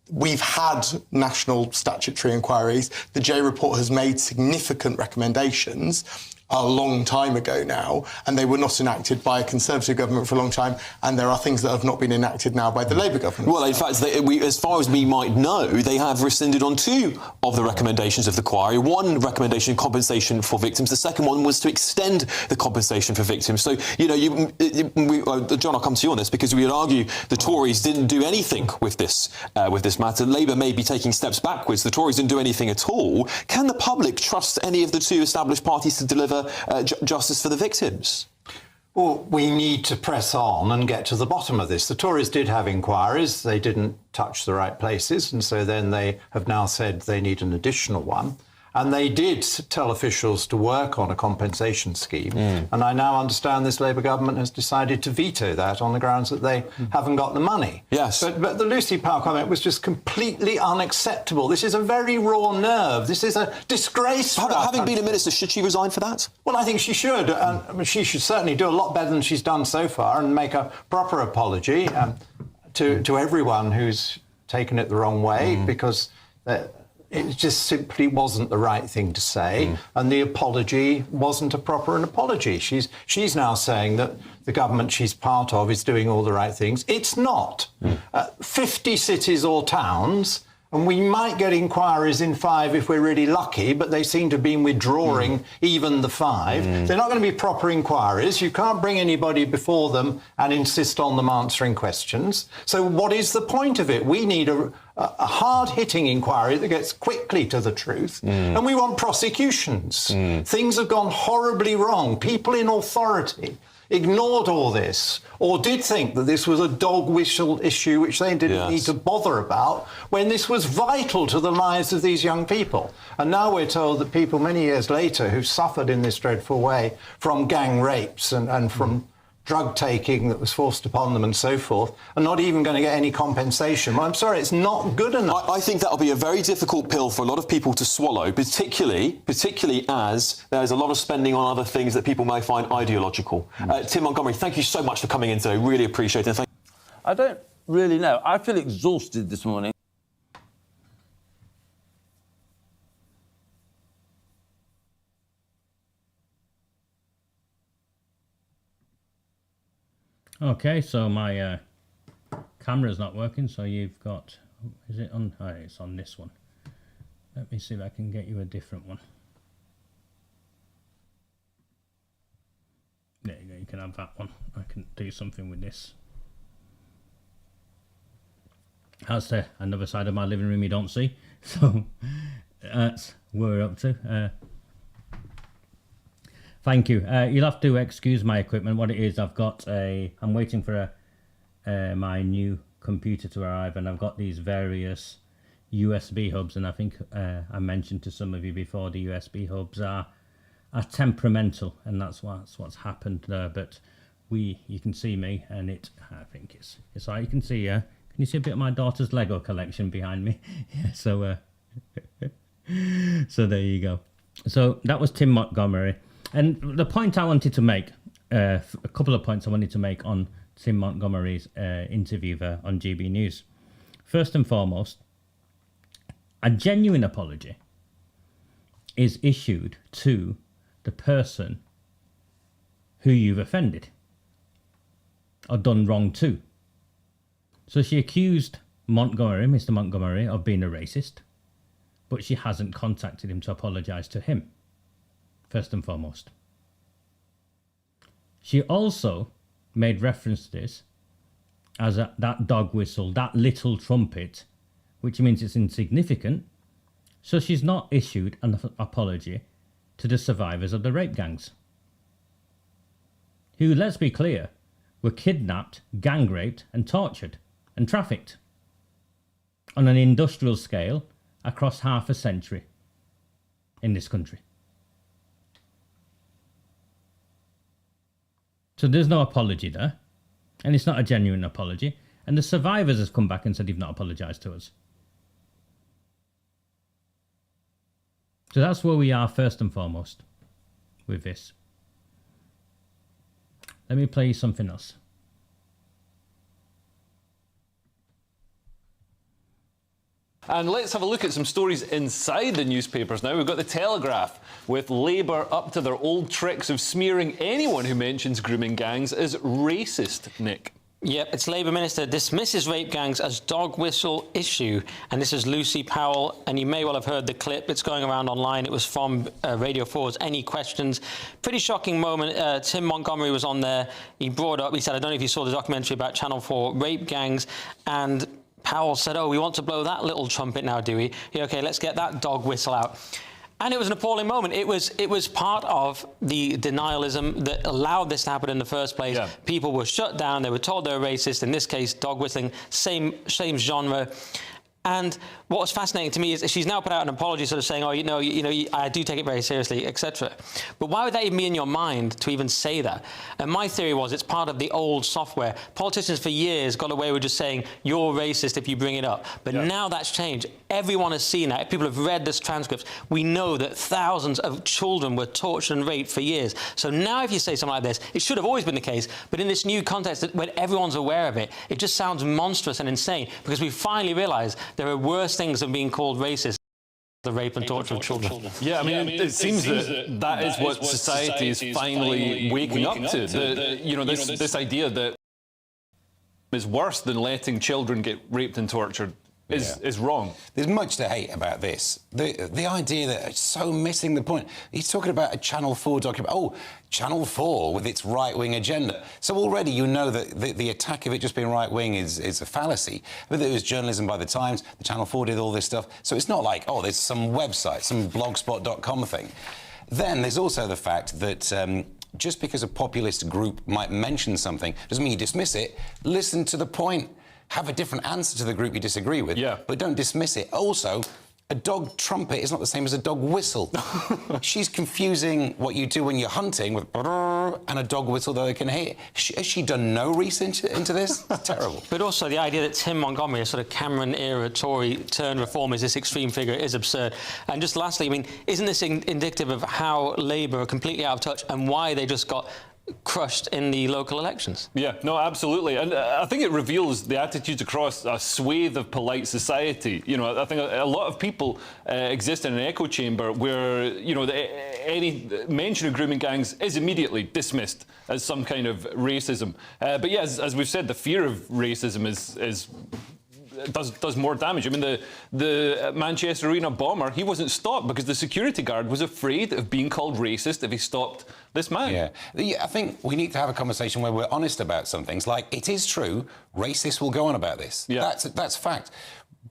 We've had national statutory inquiries. The J report has made significant recommendations a long time ago now, and they were not enacted by a Conservative government for a long time, and there are things that have not been enacted now by the Labour government. Well, in fact, as far as we might know, they have rescinded on 2 of the recommendations of the inquiry. One recommendation, compensation for victims. The second one was to extend the compensation for victims. So, you know, John, I'll come to you on this, because we would argue the Tories didn't do anything with this matter. Labour may be taking steps backwards. The Tories didn't do anything at all. Can the public trust any of the 2 established parties to deliver justice for the victims? Well, we need to press on and get to the bottom of this. The Tories did have inquiries. They didn't touch the right places, and so then they have now said they need an additional one. And they did tell officials to work on a compensation scheme. And I now understand this Labour government has decided to veto that on the grounds that they haven't got the money. Yes. But the Lucy Powell comment was just completely unacceptable. This is a very raw nerve. This is a disgrace. Having been a minister, should she resign for that? Well, I think she should. She should certainly do a lot better than she's done so far and make a proper apology to everyone who's taken it the wrong way, because... it just simply wasn't the right thing to say, and the apology wasn't a proper apology. She's now saying that the government she's part of is doing all the right things. It's not. 50 cities or towns, and we might get inquiries in 5 if we're really lucky, but they seem to have been withdrawing even the 5. They're not going to be proper inquiries. You can't bring anybody before them and insist on them answering questions. So what is the point of it? We need a hard-hitting inquiry that gets quickly to the truth, and we want prosecutions. Things have gone horribly wrong. People in authority ignored all this, or did think that this was a dog whistle issue which they didn't need to bother about, when this was vital to the lives of these young people. And now we're told that people many years later who've suffered in this dreadful way from gang rapes and from drug taking that was forced upon them and so forth, are not even going to get any compensation. Well, I'm sorry, it's not good enough. I think that'll be a very difficult pill for a lot of people to swallow, particularly as there's a lot of spending on other things that people may find ideological. Tim Montgomery, thank you so much for coming in today. Really appreciate it. I don't really know. I feel exhausted this morning. Okay, so my camera's not working, so you've got... Is it on? Oh, it's on this one. Let me see if I can get you a different one. There you go, you can have that one. I can do something with this. That's another side of my living room you don't see. So that's what we're up to. Thank you. You'll have to excuse my equipment. What it is, I'm waiting for my new computer to arrive, and I've got these various USB hubs, and I think I mentioned to some of you before, the USB hubs are temperamental, and that's what's happened there. But you can see me, and I think it's like you can see. Can you see a bit of my daughter's Lego collection behind me? Yeah. So so there you go. So that was Tim Montgomery. And the point I wanted to make, a couple of points I wanted to make on Tim Montgomery's interview there on GB News. First and foremost, a genuine apology is issued to the person who you've offended or done wrong to. So she accused Mr. Montgomery, of being a racist, but she hasn't contacted him to apologise to him. First and foremost. She also made reference to this as that dog whistle, that little trumpet, which means it's insignificant. So she's not issued an apology to the survivors of the rape gangs, who, let's be clear, were kidnapped, gang raped and tortured and trafficked on an industrial scale across half a century in this country. So there's no apology there, and it's not a genuine apology, and the survivors has come back and said you've not apologised to us. So that's where we are first and foremost with this. Let me play you something else. And let's have a look at some stories inside the newspapers now. We've got the Telegraph, with Labour up to their old tricks of smearing anyone who mentions grooming gangs as racist, Nick. Yep, it's Labour Minister dismisses rape gangs as dog whistle issue. And this is Lucy Powell, and you may well have heard the clip. It's going around online. It was from Radio 4's Any Questions. Pretty shocking moment. Tim Montgomery was on there. He brought up, he said, I don't know if you saw the documentary about Channel 4 rape gangs, and Powell said, oh, we want to blow that little trumpet now, do we? Yeah, OK, let's get that dog whistle out. And it was an appalling moment. It was part of the denialism that allowed this to happen in the first place. Yeah. People were shut down. They were told they were racist. In this case, dog whistling, same genre. And what was fascinating to me is she's now put out an apology sort of saying, oh, I do take it very seriously, etc. But why would that even be in your mind to even say that? And my theory was it's part of the old software. Politicians for years got away with just saying, you're racist if you bring it up. But now that's changed. Everyone has seen that. If people have read this transcript, we know that thousands of children were tortured and raped for years. So now if you say something like this, it should have always been the case, but in this new context when everyone's aware of it, it just sounds monstrous and insane because we finally realised there are worse things than being called racist, the rape and torture of children. Yeah, I mean, it seems that is what society is finally waking up to. This idea that is worse than letting children get raped and tortured is wrong. There's much to hate about this. The idea that it's so missing the point. He's talking about a Channel 4 document. Oh, Channel 4 with its right-wing agenda. So already you know that the attack of it just being right-wing is a fallacy. But it was journalism by the Times. The Channel 4 did all this stuff. So it's not like, oh, there's some website, some blogspot.com thing. Then there's also the fact that just because a populist group might mention something doesn't mean you dismiss it. Listen to the point. Have a different answer to the group you disagree with, but don't dismiss it. Also, a dog trumpet is not the same as a dog whistle. She's confusing what you do when you're hunting with and a dog whistle that they can hear. Has she done no research into this? It's terrible. But also the idea that Tim Montgomery, a sort of Cameron-era Tory turned reformer, is this extreme figure is absurd. And just lastly, I mean, isn't this indicative of how Labour are completely out of touch and why they just got crushed in the local elections? Yeah, no, absolutely. And I think it reveals the attitudes across a swathe of polite society. You know, I think a lot of people exist in an echo chamber where, you know, any mention of grooming gangs is immediately dismissed as some kind of racism. But yeah, as we've said, the fear of racism does more damage. I mean, the Manchester Arena bomber, he wasn't stopped because the security guard was afraid of being called racist if he stopped this man. Yeah, I think we need to have a conversation where we're honest about some things. Like, it is true, racists will go on about this. Yeah. That's fact.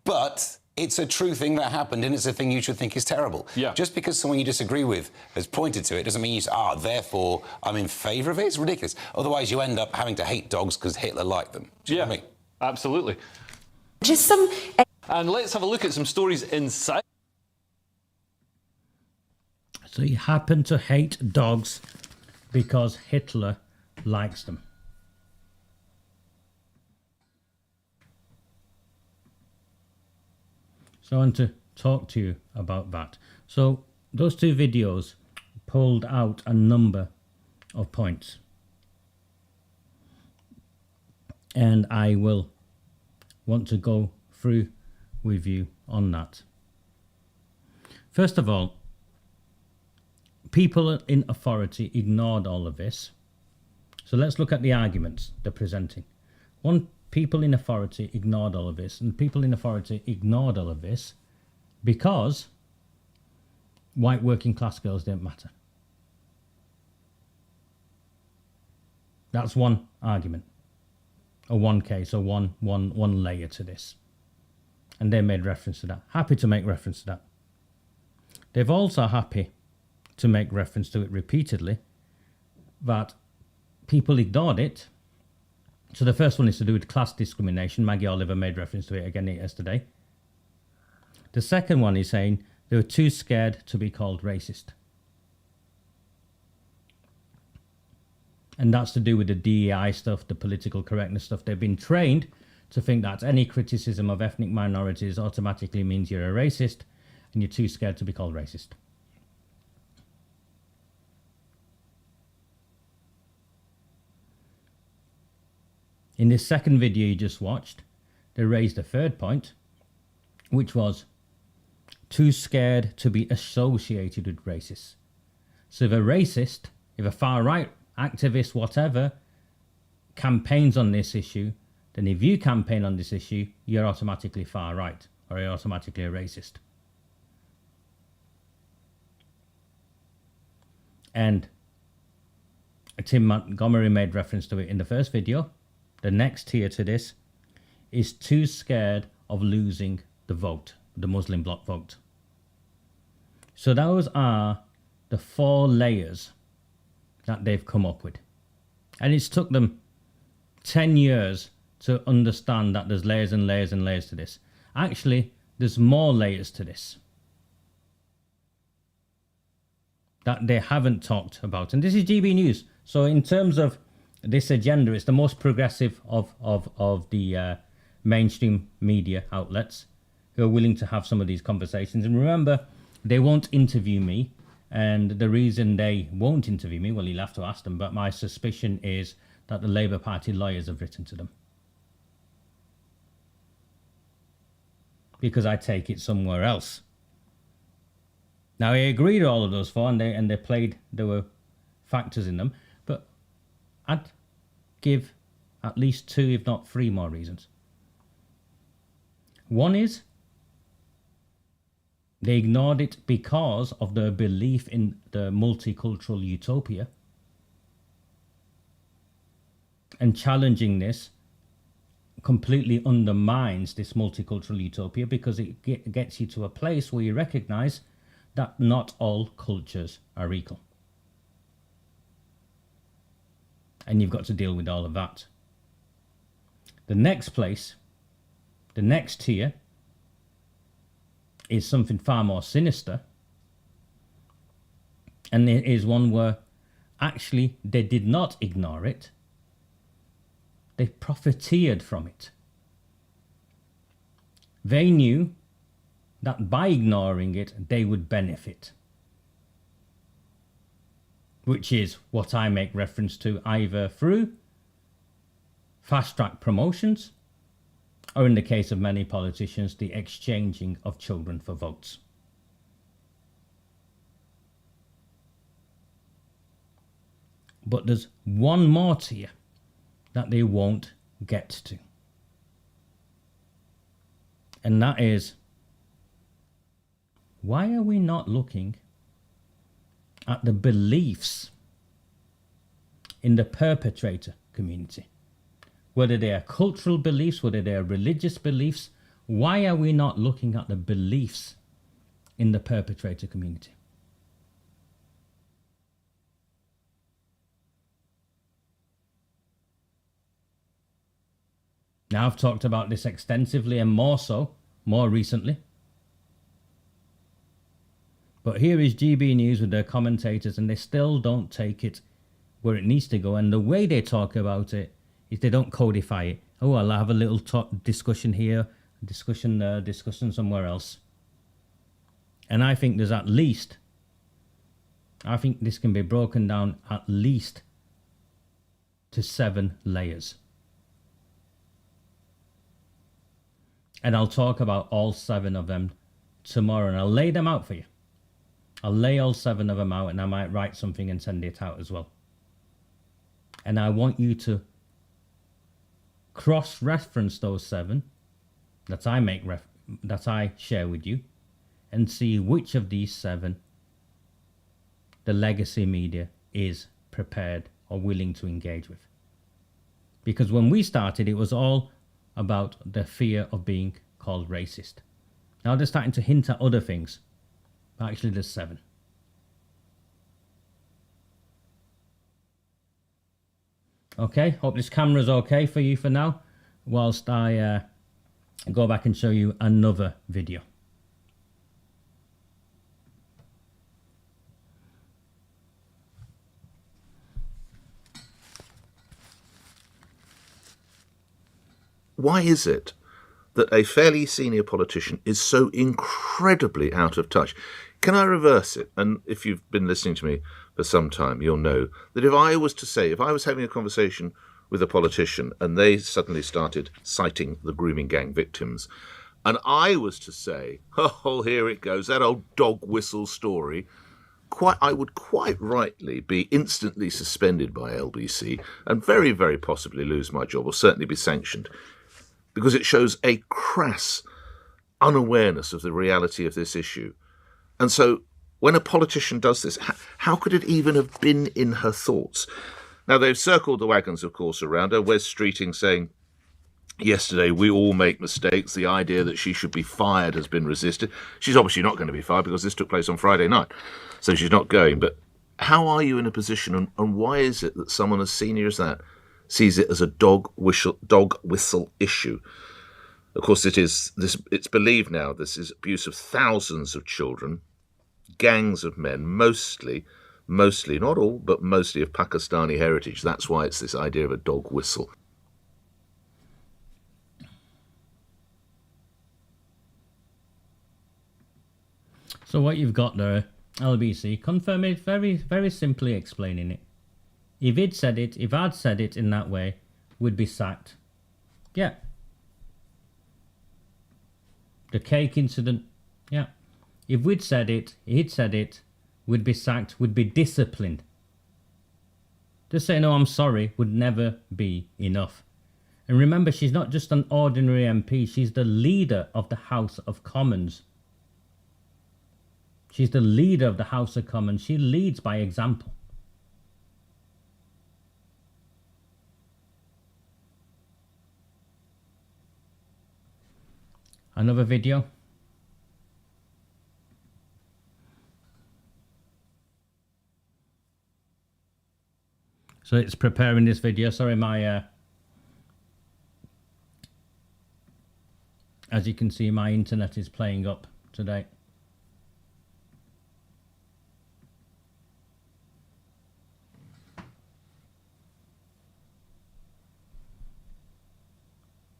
But it's a true thing that happened, and it's a thing you should think is terrible. Yeah. Just because someone you disagree with has pointed to it doesn't mean you say, therefore I'm in favour of it. It's ridiculous. Otherwise, you end up having to hate dogs because Hitler liked them. Do you know what I mean? Absolutely. Just some... And let's have a look at some stories inside. So you happen to hate dogs because Hitler likes them. So I want to talk to you about that. So those two videos pulled out a number of points. And I will want to go through with you on that. First of all, people in authority ignored all of this. So let's look at the arguments they're presenting. One, people in authority ignored all of this, and people in authority ignored all of this because white working class girls didn't matter. That's one argument, or one case, or one layer to this. And they made reference to that. Happy to make reference to that. They've also happy to make reference to it repeatedly, that people ignored it. So the first one is to do with class discrimination. Maggie Oliver made reference to it again yesterday. The second one is saying they were too scared to be called racist. And that's to do with the DEI stuff, the political correctness stuff. They've been trained to think that any criticism of ethnic minorities automatically means you're a racist, and you're too scared to be called racist. In this second video you just watched, they raised a third point, which was too scared to be associated with racists. So if a racist, if a far-right activist, whatever, campaigns on this issue, then if you campaign on this issue, you're automatically far-right, or you're automatically a racist. And Tim Montgomery made reference to it in the first video. The next tier to this is too scared of losing the vote, the Muslim bloc vote. So those are the 4 layers that they've come up with. And it's took them 10 years to understand that there's layers and layers and layers to this. Actually, there's more layers to this that they haven't talked about. And this is GB News. So in terms of this agenda, it's the most progressive of the mainstream media outlets who are willing to have some of these conversations. And remember, they won't interview me. And the reason they won't interview me, well, you'll have to ask them, but my suspicion is that the Labour Party lawyers have written to them. Because I take it somewhere else. Now, I agree to all of those 4, and they played, there were factors in them, but I'd give at least 2, if not 3 more reasons. One is they ignored it because of their belief in the multicultural utopia. And challenging this completely undermines this multicultural utopia, because it gets you to a place where you recognize that not all cultures are equal. And you've got to deal with all of that. The next place, the next tier, is something far more sinister. And it is one where actually they did not ignore it. They profiteered from it. They knew that by ignoring it, they would benefit. Which is what I make reference to either through fast-track promotions, or in the case of many politicians, the exchanging of children for votes. But there's one more tier that they won't get to. And that is, why are we not looking at the beliefs in the perpetrator community? Whether they are cultural beliefs, whether they are religious beliefs, why are we not looking at the beliefs in the perpetrator community? Now, I've talked about this extensively and more so, more recently. But here is GB News with their commentators, and they still don't take it where it needs to go. And the way they talk about it is they don't codify it. Oh, I'll have a little discussion here, discussion there, discussion somewhere else. And I think there's I think this can be broken down at least to 7 layers. And I'll talk about all 7 of them tomorrow, and I'll lay them out for you. I'll lay all 7 of them out, and I might write something and send it out as well. And I want you to cross-reference those 7 that I share with you, and see which of these 7 the legacy media is prepared or willing to engage with. Because when we started, it was all about the fear of being called racist. Now they're starting to hint at other things. But actually there's 7. Okay, hope this camera's okay for you for now, whilst I go back and show you another video. Why is it that a fairly senior politician is so incredibly out of touch? Can I reverse it? And if you've been listening to me for some time, you'll know that if I was having a conversation with a politician and they suddenly started citing the grooming gang victims, and I was to say, oh, here it goes, that old dog whistle story, I would quite rightly be instantly suspended by LBC and very, very possibly lose my job, or certainly be sanctioned, because it shows a crass unawareness of the reality of this issue. And so when a politician does this, how could it even have been in her thoughts? Now, they've circled the wagons, of course, around her. Wes Streeting saying, yesterday, we all make mistakes. The idea that she should be fired has been resisted. She's obviously not going to be fired because this took place on Friday night. So she's not going. But how are you in a position, and why is it that someone as senior as that sees it as a dog whistle issue? Of course, it's believed now this is abuse of thousands of children, gangs of men, mostly, not all, but mostly of Pakistani heritage. That's why it's this idea of a dog whistle. So what you've got there, LBC, confirm it, very, very simply explaining it. If I'd said it in that way, we'd be sacked. Yeah. The cake incident, yeah. If he'd said it, we'd be sacked, we'd be disciplined. Just saying, no, I'm sorry, would never be enough. And remember, she's not just an ordinary MP, she's the leader of the House of Commons. She's the leader of the House of Commons. She leads by example. Another video. So it's preparing this video. Sorry, my as you can see, my internet is playing up to date.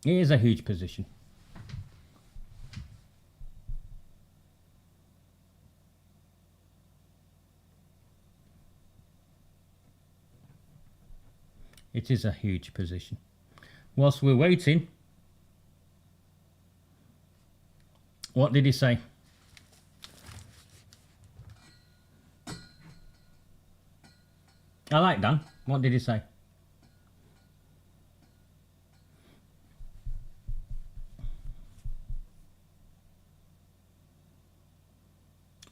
It is a huge position. It is a huge position. Whilst we're waiting, what did he say? I like Dan. What did he say?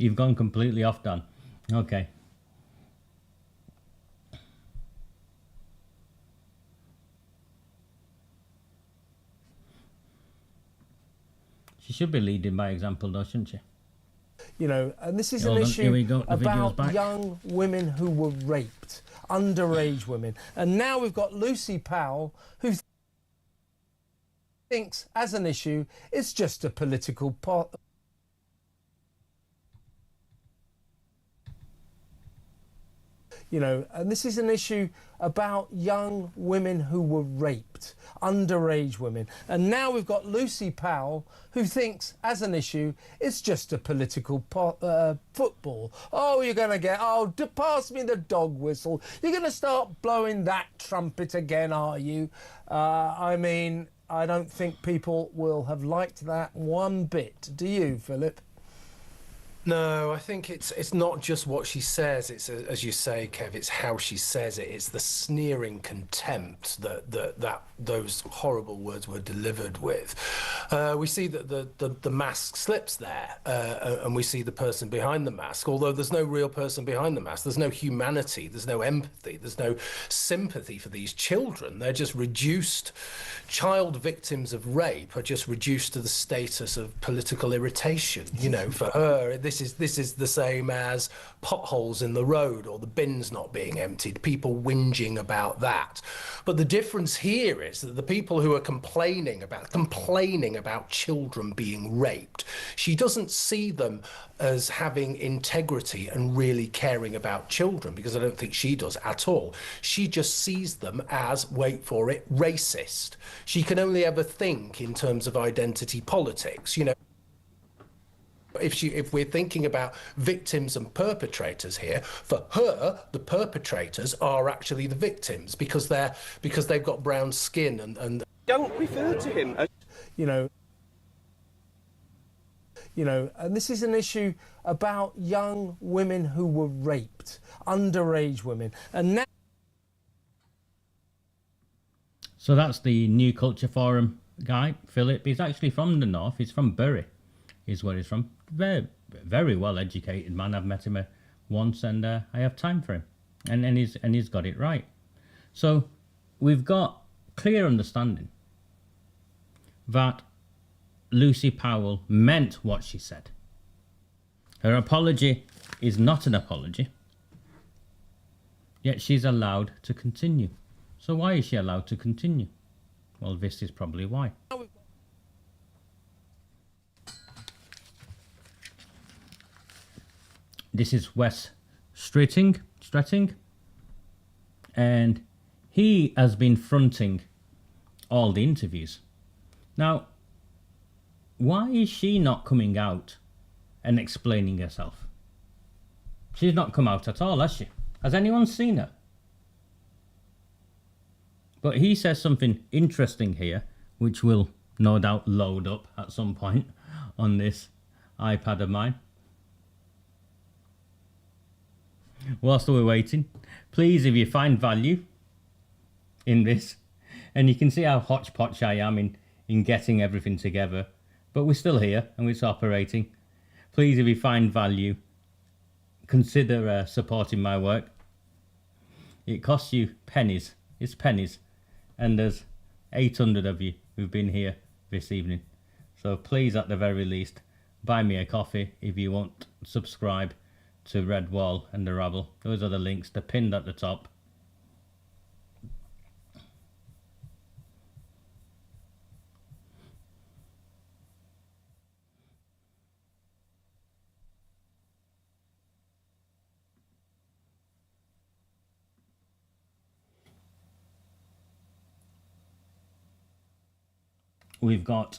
You've gone completely off, Dan. Okay. She should be leading by example, though, shouldn't she? You know, and this is Hold an on, here we issue go, the video's about back. young women who were raped, underage women. And now we've got Lucy Powell, who thinks, as an issue, it's just a political part. You know, and this is an issue about young women who were raped, underage women. And now we've got Lucy Powell, who thinks, as an issue, it's just a political football. Oh, you're going to get, oh, pass me the dog whistle. You're going to start blowing that trumpet again, are you? I mean, I don't think people will have liked that one bit. Do you, Philip? No, I think it's not just what she says. It's as you say, Kev. It's how she says it. It's the sneering contempt that those horrible words were delivered with. We see that the mask slips there, and we see the person behind the mask. Although there's no real person behind the mask, there's no humanity, there's no empathy, there's no sympathy for these children. They're just reduced. Child victims of rape are just reduced to the status of political irritation. You know, for her, this is the same as potholes in the road or the bins not being emptied, people whinging about that. But the difference here is that the people who are complaining about children being raped, she doesn't see them as having integrity and really caring about children, because I don't think she does at all. She just sees them as, wait for it, racist. She can only ever think in terms of identity politics, you know. If we're thinking about victims and perpetrators here, for her, the perpetrators are actually the victims because they've got brown skin and don't refer to him as, you know, and this is an issue about young women who were raped, underage women, and now. So that's the New Culture Forum guy, Philip. He's actually from the north. He's from Bury, is where he's from. Very, very well educated man. I've met him once, and I have time for him, and he's got it right. So we've got clear understanding that Lucy Powell meant what she said. Her apology is not an apology, yet she's allowed to continue. So why is she allowed to continue? Well, this is probably why. This is Wes Streeting, and he has been fronting all the interviews. Now, why is she not coming out and explaining herself? She's not come out at all, has she? Has anyone seen her? But he says something interesting here, which will no doubt load up at some point on this iPad of mine. Whilst we're waiting, please, if you find value in this, and you can see how hodgepodge I am in getting everything together, but we're still here and it's operating. Please, if you find value, consider supporting my work. It costs you pennies. It's pennies. And there's 800 of you who've been here this evening. So please, at the very least, buy me a coffee if you won't subscribe to Red Wall and the Rabble. Those are the links. They're pinned at the top. we've got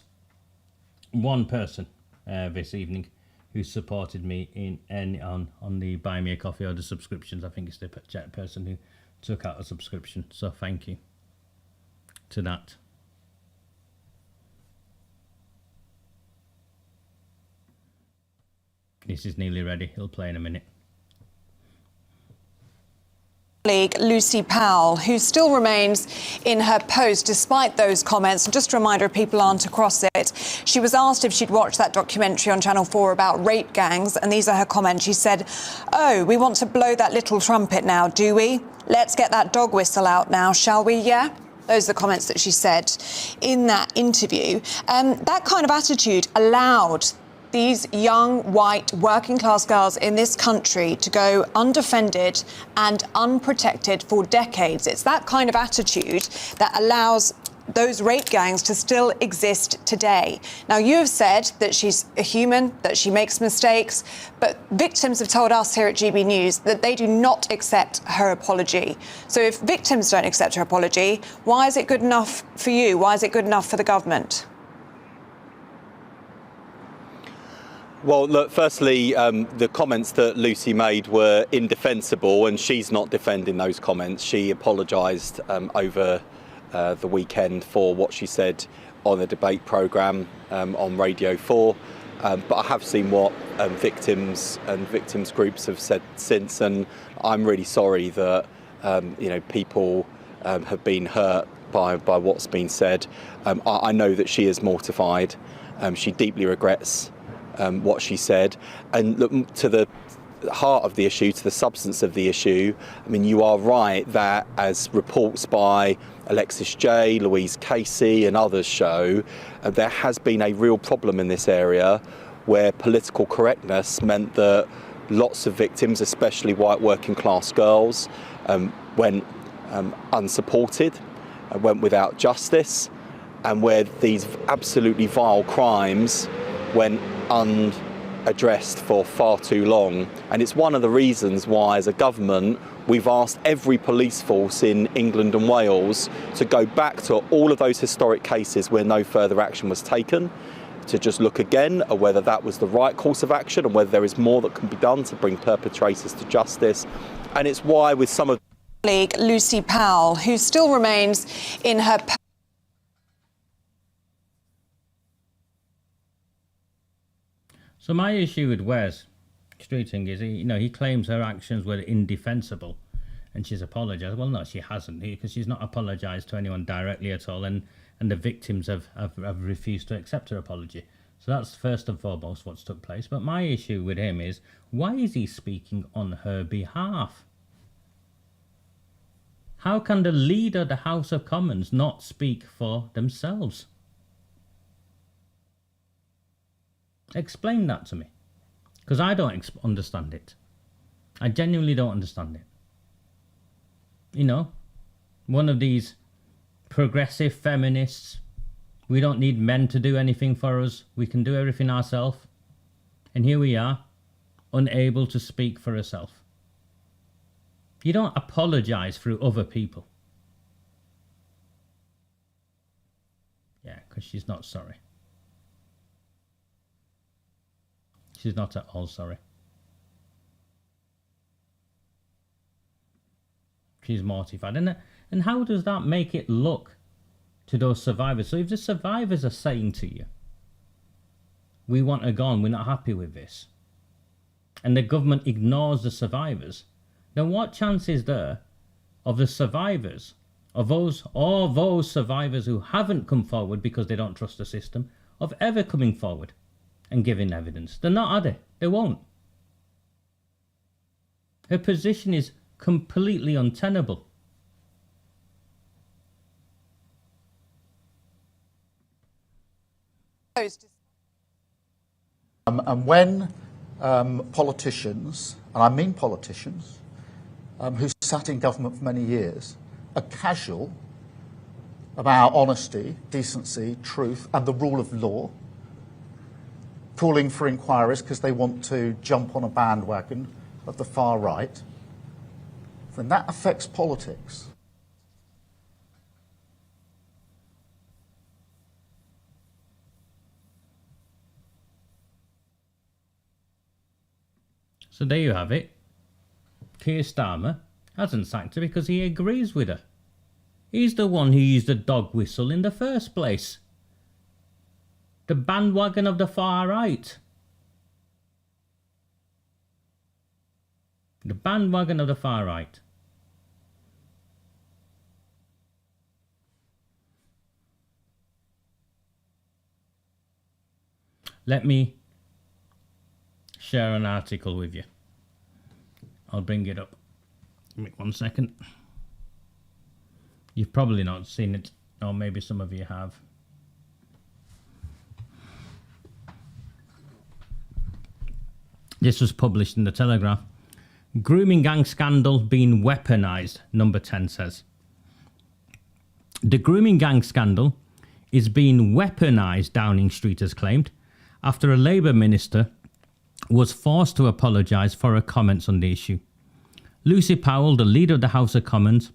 one person this evening who supported me on the Buy Me a Coffee or the subscriptions. I think it's the person who took out a subscription. So thank you to that. This is nearly ready. He'll play in a minute. Lucy Powell, who still remains in her post despite those comments. And just a reminder, people aren't across it. She was asked if she'd watched that documentary on Channel 4 about rape gangs, and these are her comments. She said, "Oh, we want to blow that little trumpet now, do we? Let's get that dog whistle out now, shall we? Yeah?" Those are the comments that she said in that interview. That kind of attitude allowed these young, white, working-class girls in this country to go undefended and unprotected for decades. It's that kind of attitude that allows those rape gangs to still exist today. Now, you have said that she's a human, that she makes mistakes, but victims have told us here at GB News that they do not accept her apology. So if victims don't accept her apology, why is it good enough for you? Why is it good enough for the government? Well, look, firstly, the comments that Lucy made were indefensible, and she's not defending those comments. She apologised over the weekend for what she said on a debate programme on Radio 4. But I have seen what victims and victims groups have said since, and I'm really sorry that people have been hurt by what's been said. I know that she is mortified. She deeply regrets what she said. And look, to the heart of the issue, to the substance of the issue, I mean, you are right that, as reports by Alexis J, Louise Casey and others show, there has been a real problem in this area where political correctness meant that lots of victims, especially white working class girls, went unsupported, went without justice, and where these absolutely vile crimes went unaddressed for far too long. And it's one of the reasons why, as a government, we've asked every police force in England and Wales to go back to all of those historic cases where no further action was taken, to just look again at whether that was the right course of action and whether there is more that can be done to bring perpetrators to justice. And it's why, with some of Lucy Powell, who still remains in her So my issue with Wes Streeting is, he claims her actions were indefensible, and she's apologised. Well, no, she hasn't, because she's not apologised to anyone directly at all, and the victims have refused to accept her apology. So that's first and foremost what's took place. But my issue with him is, why is he speaking on her behalf? How can the leader of the House of Commons not speak for themselves? Explain that to me, because I don't understand it. I genuinely don't understand it. One of these progressive feminists, we don't need men to do anything for us, we can do everything ourselves. And here we are, unable to speak for herself. You don't apologise through other people. Yeah, because she's not sorry. She's not at all sorry. She's mortified. And how does that make it look to those survivors? So if the survivors are saying to you, we want her gone, we're not happy with this, and the government ignores the survivors, then what chance is there of the survivors, of those survivors who haven't come forward because they don't trust the system, of ever coming forward and giving evidence? They're not, are they? They won't. Her position is completely untenable. And when politicians, and I mean politicians, who sat in government for many years, are casual about honesty, decency, truth, and the rule of law, calling for inquiries because they want to jump on a bandwagon of the far right, then that affects politics. So there you have it. Keir Starmer hasn't sacked her because he agrees with her. He's the one who used the dog whistle in the first place. The bandwagon of the far right. The bandwagon of the far right. Let me share an article with you. I'll bring it up. Give me 1 second. You've probably not seen it, or maybe some of you have. This was published in the Telegraph. Grooming gang scandal being weaponised, number 10 says. The grooming gang scandal is being weaponised, Downing Street has claimed, after a Labour minister was forced to apologise for her comments on the issue. Lucy Powell, the leader of the House of Commons,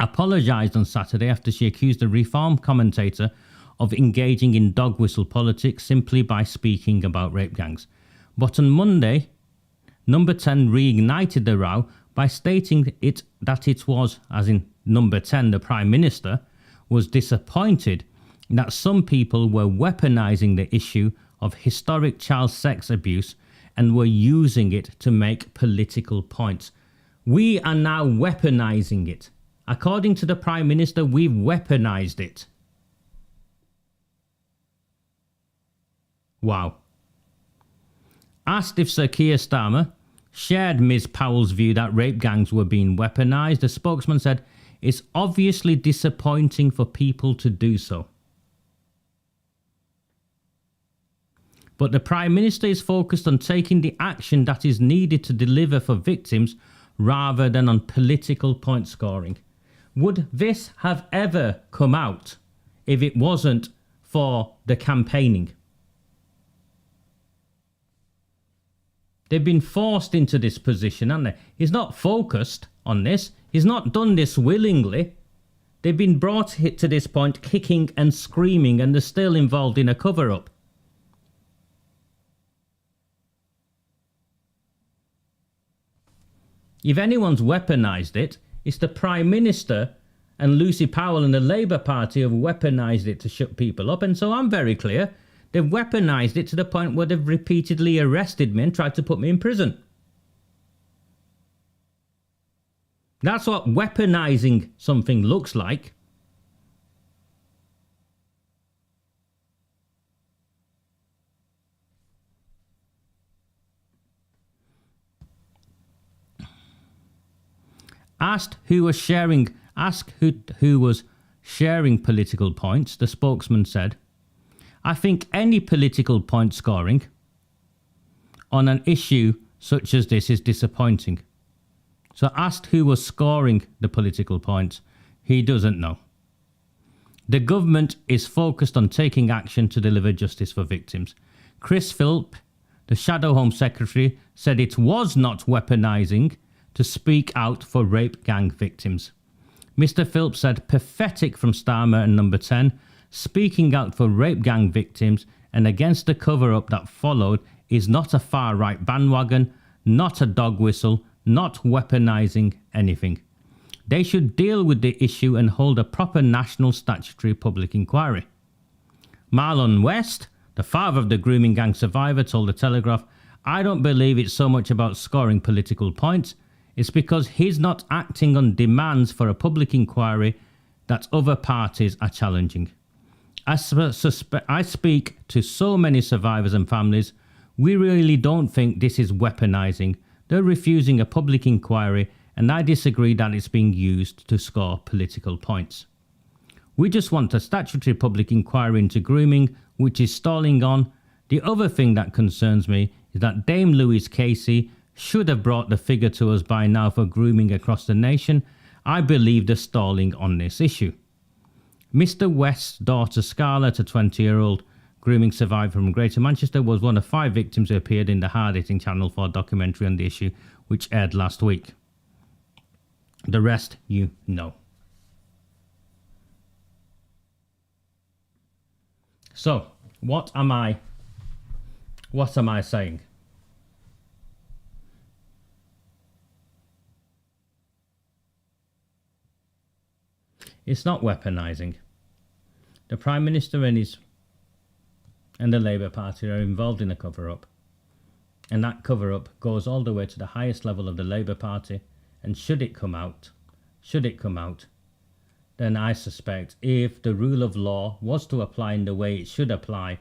apologised on Saturday after she accused a Reform commentator of engaging in dog whistle politics simply by speaking about rape gangs. But on Monday, number 10 reignited the row by stating that it was, as in number 10, the Prime Minister, was disappointed that some people were weaponising the issue of historic child sex abuse and were using it to make political points. We are now weaponising it. According to the Prime Minister, we've weaponised it. Wow. Asked if Sir Keir Starmer shared Ms. Powell's view that rape gangs were being weaponised, the spokesman said, "It's obviously disappointing for people to do so." But the Prime Minister is focused on taking the action that is needed to deliver for victims rather than on political point scoring. Would this have ever come out if it wasn't for the campaigning? They've been forced into this position, haven't they? He's not focused on this. He's not done this willingly. They've been brought to this point kicking and screaming, and they're still involved in a cover-up. If anyone's weaponised it, it's the Prime Minister and Lucy Powell and the Labour Party have weaponised it to shut people up. And so I'm very clear. They've weaponised it to the point where they've repeatedly arrested me and tried to put me in prison. That's what weaponising something looks like. Asked who was sharing political points, the spokesman said, "I think any political point scoring on an issue such as this is disappointing." So asked who was scoring the political points, he doesn't know. The government is focused on taking action to deliver justice for victims. Chris Philp, the Shadow Home Secretary, said it was not weaponising to speak out for rape gang victims. Mr. Philp said, "Pathetic from Starmer and number 10, speaking out for rape gang victims and against the cover-up that followed is not a far-right bandwagon, not a dog whistle, not weaponising anything. They should deal with the issue and hold a proper national statutory public inquiry." Marlon West, the father of the grooming gang survivor, told the Telegraph, "I don't believe it's so much about scoring political points. It's because he's not acting on demands for a public inquiry that other parties are challenging. I speak to so many survivors and families. We really don't think this is weaponising. They're refusing a public inquiry, and I disagree that it's being used to score political points. We just want a statutory public inquiry into grooming, which is stalling on. The other thing that concerns me is that Dame Louise Casey should have brought the figure to us by now for grooming across the nation. I believe they're stalling on this issue." Mr. West's daughter Scarlett, a 20-year-old grooming survivor from Greater Manchester, was one of 5 victims who appeared in the hard-hitting Channel 4 documentary on the issue, which aired last week. The rest you know. So, what am I saying? It's not weaponising. The Prime Minister and the Labour Party are involved in a cover-up. And that cover-up goes all the way to the highest level of the Labour Party. And should it come out, then I suspect if the rule of law was to apply in the way it should apply,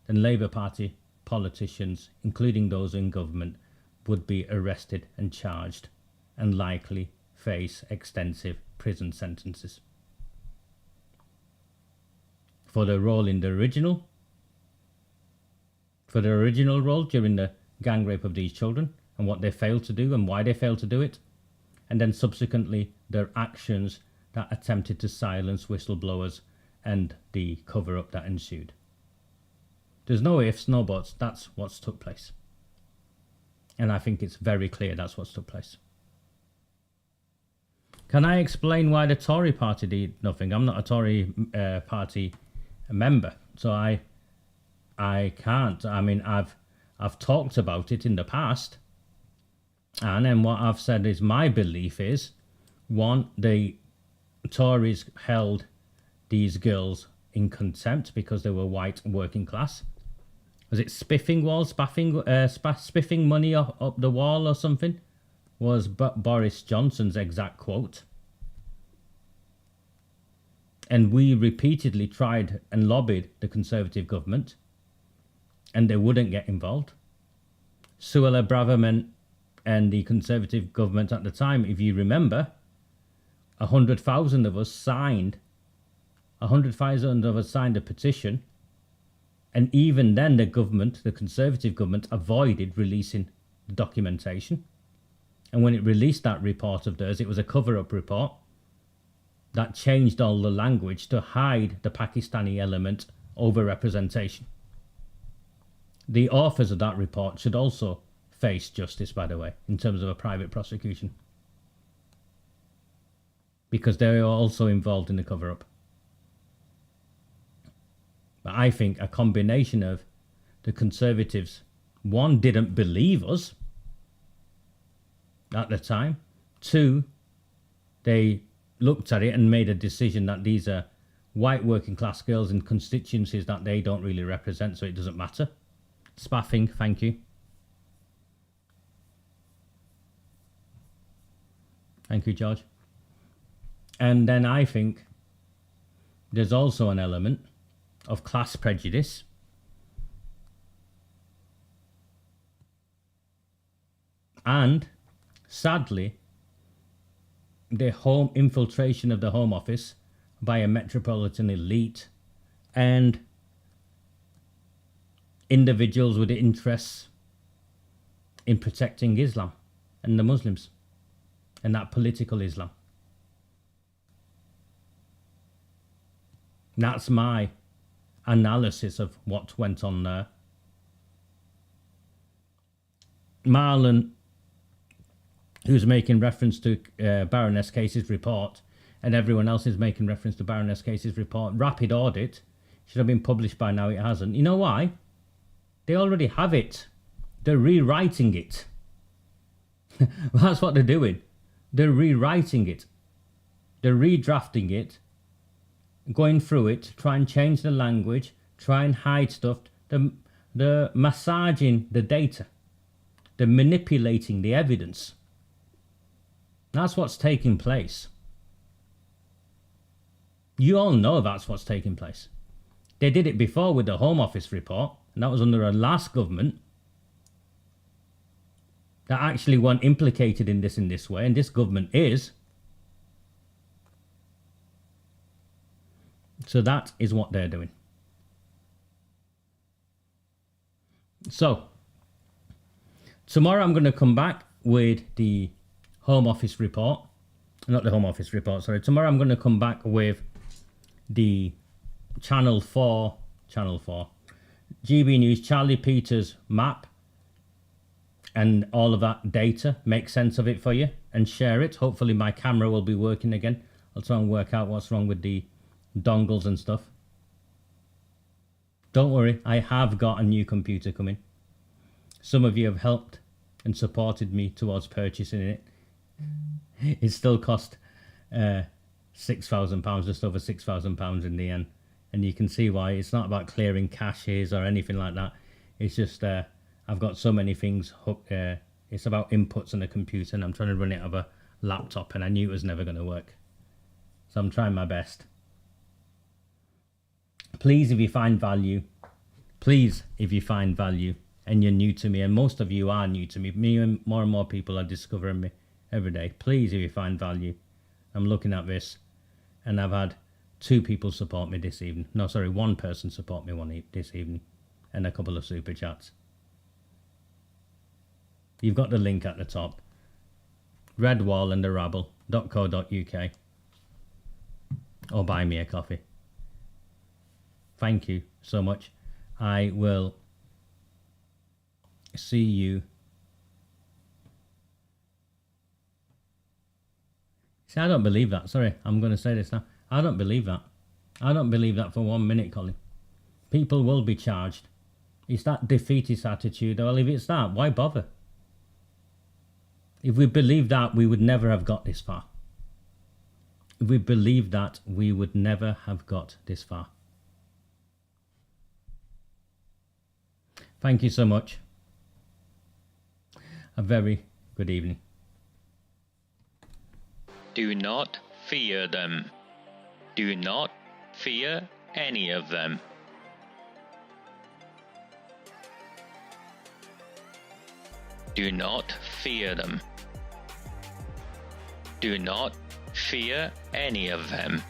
then Labour Party politicians, including those in government, would be arrested and charged and likely face extensive prison sentences. For the role in the original role during the gang rape of these children and what they failed to do and why they failed to do it, and then subsequently their actions that attempted to silence whistleblowers and the cover-up that ensued. There's no ifs, no buts, that's what's took place. And I think it's very clear that's what's took place. Can I explain why the Tory party did nothing? I'm not a Tory party member, so I can't. I mean, I've talked about it in the past, and then what I've said is my belief is, one, the Tories held these girls in contempt because they were white and working class. Was it spiffing money up the wall or something? Was Boris Johnson's exact quote. And we repeatedly tried and lobbied the Conservative government, and they wouldn't get involved. Suella Braverman and the Conservative government at the time, if you remember, 100,000 of us signed a petition, and even then the government, the Conservative government, avoided releasing the documentation. And when it released that report of theirs, it was a cover-up report that changed all the language to hide the Pakistani element over-representation. The authors of that report should also face justice, by the way, in terms of a private prosecution, because they are also involved in the cover-up. But I think a combination of the Conservatives, one, didn't believe us at the time. Two, they looked at it and made a decision that these are white working class girls in constituencies that they don't really represent, so it doesn't matter. Spaffing, thank you. Thank you, George. And then I think there's also an element of class prejudice. And sadly, the home infiltration of the Home Office by a metropolitan elite and individuals with interests in protecting Islam and the Muslims and that political Islam. That's my analysis of what went on there. Marlon, who's making reference to Baroness Casey's report, and everyone else is making reference to Baroness Casey's report. Rapid audit should have been published by now. It hasn't. You know why? They already have it. They're rewriting it. That's what they're doing. They're rewriting it. They're redrafting it, going through it, try and change the language, try and hide stuff. They're massaging the data. They're manipulating the evidence. That's what's taking place. You all know that's what's taking place. They did it before with the Home Office report, and that was under a last government that actually weren't implicated in this way, and this government is. So that is what they're doing. So, tomorrow I'm going to come back with the Home Office report. Not the Home Office report, sorry. Tomorrow I'm going to come back with the Channel 4, GB News, Charlie Peters map, and all of that data. Make sense of it for you and share it. Hopefully my camera will be working again. I'll try and work out what's wrong with the dongles and stuff. Don't worry, I have got a new computer coming. Some of you have helped and supported me towards purchasing it. It still cost £6,000, just over £6,000 in the end. And you can see why. It's not about clearing caches or anything like that. It's just I've got so many things hooked. It's about inputs on the computer, and I'm trying to run it off a laptop, and I knew it was never going to work. So I'm trying my best. Please, if you find value, and you're new to me, and most of you are new to me, more and more people are discovering me every day. Please, if you find value, I'm looking at this, and I've had 2 people support me this evening. No, sorry, 1 person support me this evening, and a couple of super chats. You've got the link at the top, redwallandarabble.co.uk, or buy me a coffee. Thank you so much. I will see you. See, I don't believe that. Sorry, I'm going to say this now. I don't believe that. I don't believe that for 1 minute, Colin. People will be charged. It's that defeatist attitude. Well, if it's that, why bother? If we believed that, we would never have got this far. If we believed that, we would never have got this far. Thank you so much. A very good evening. Do not fear them. Do not fear any of them. Do not fear them. Do not fear any of them.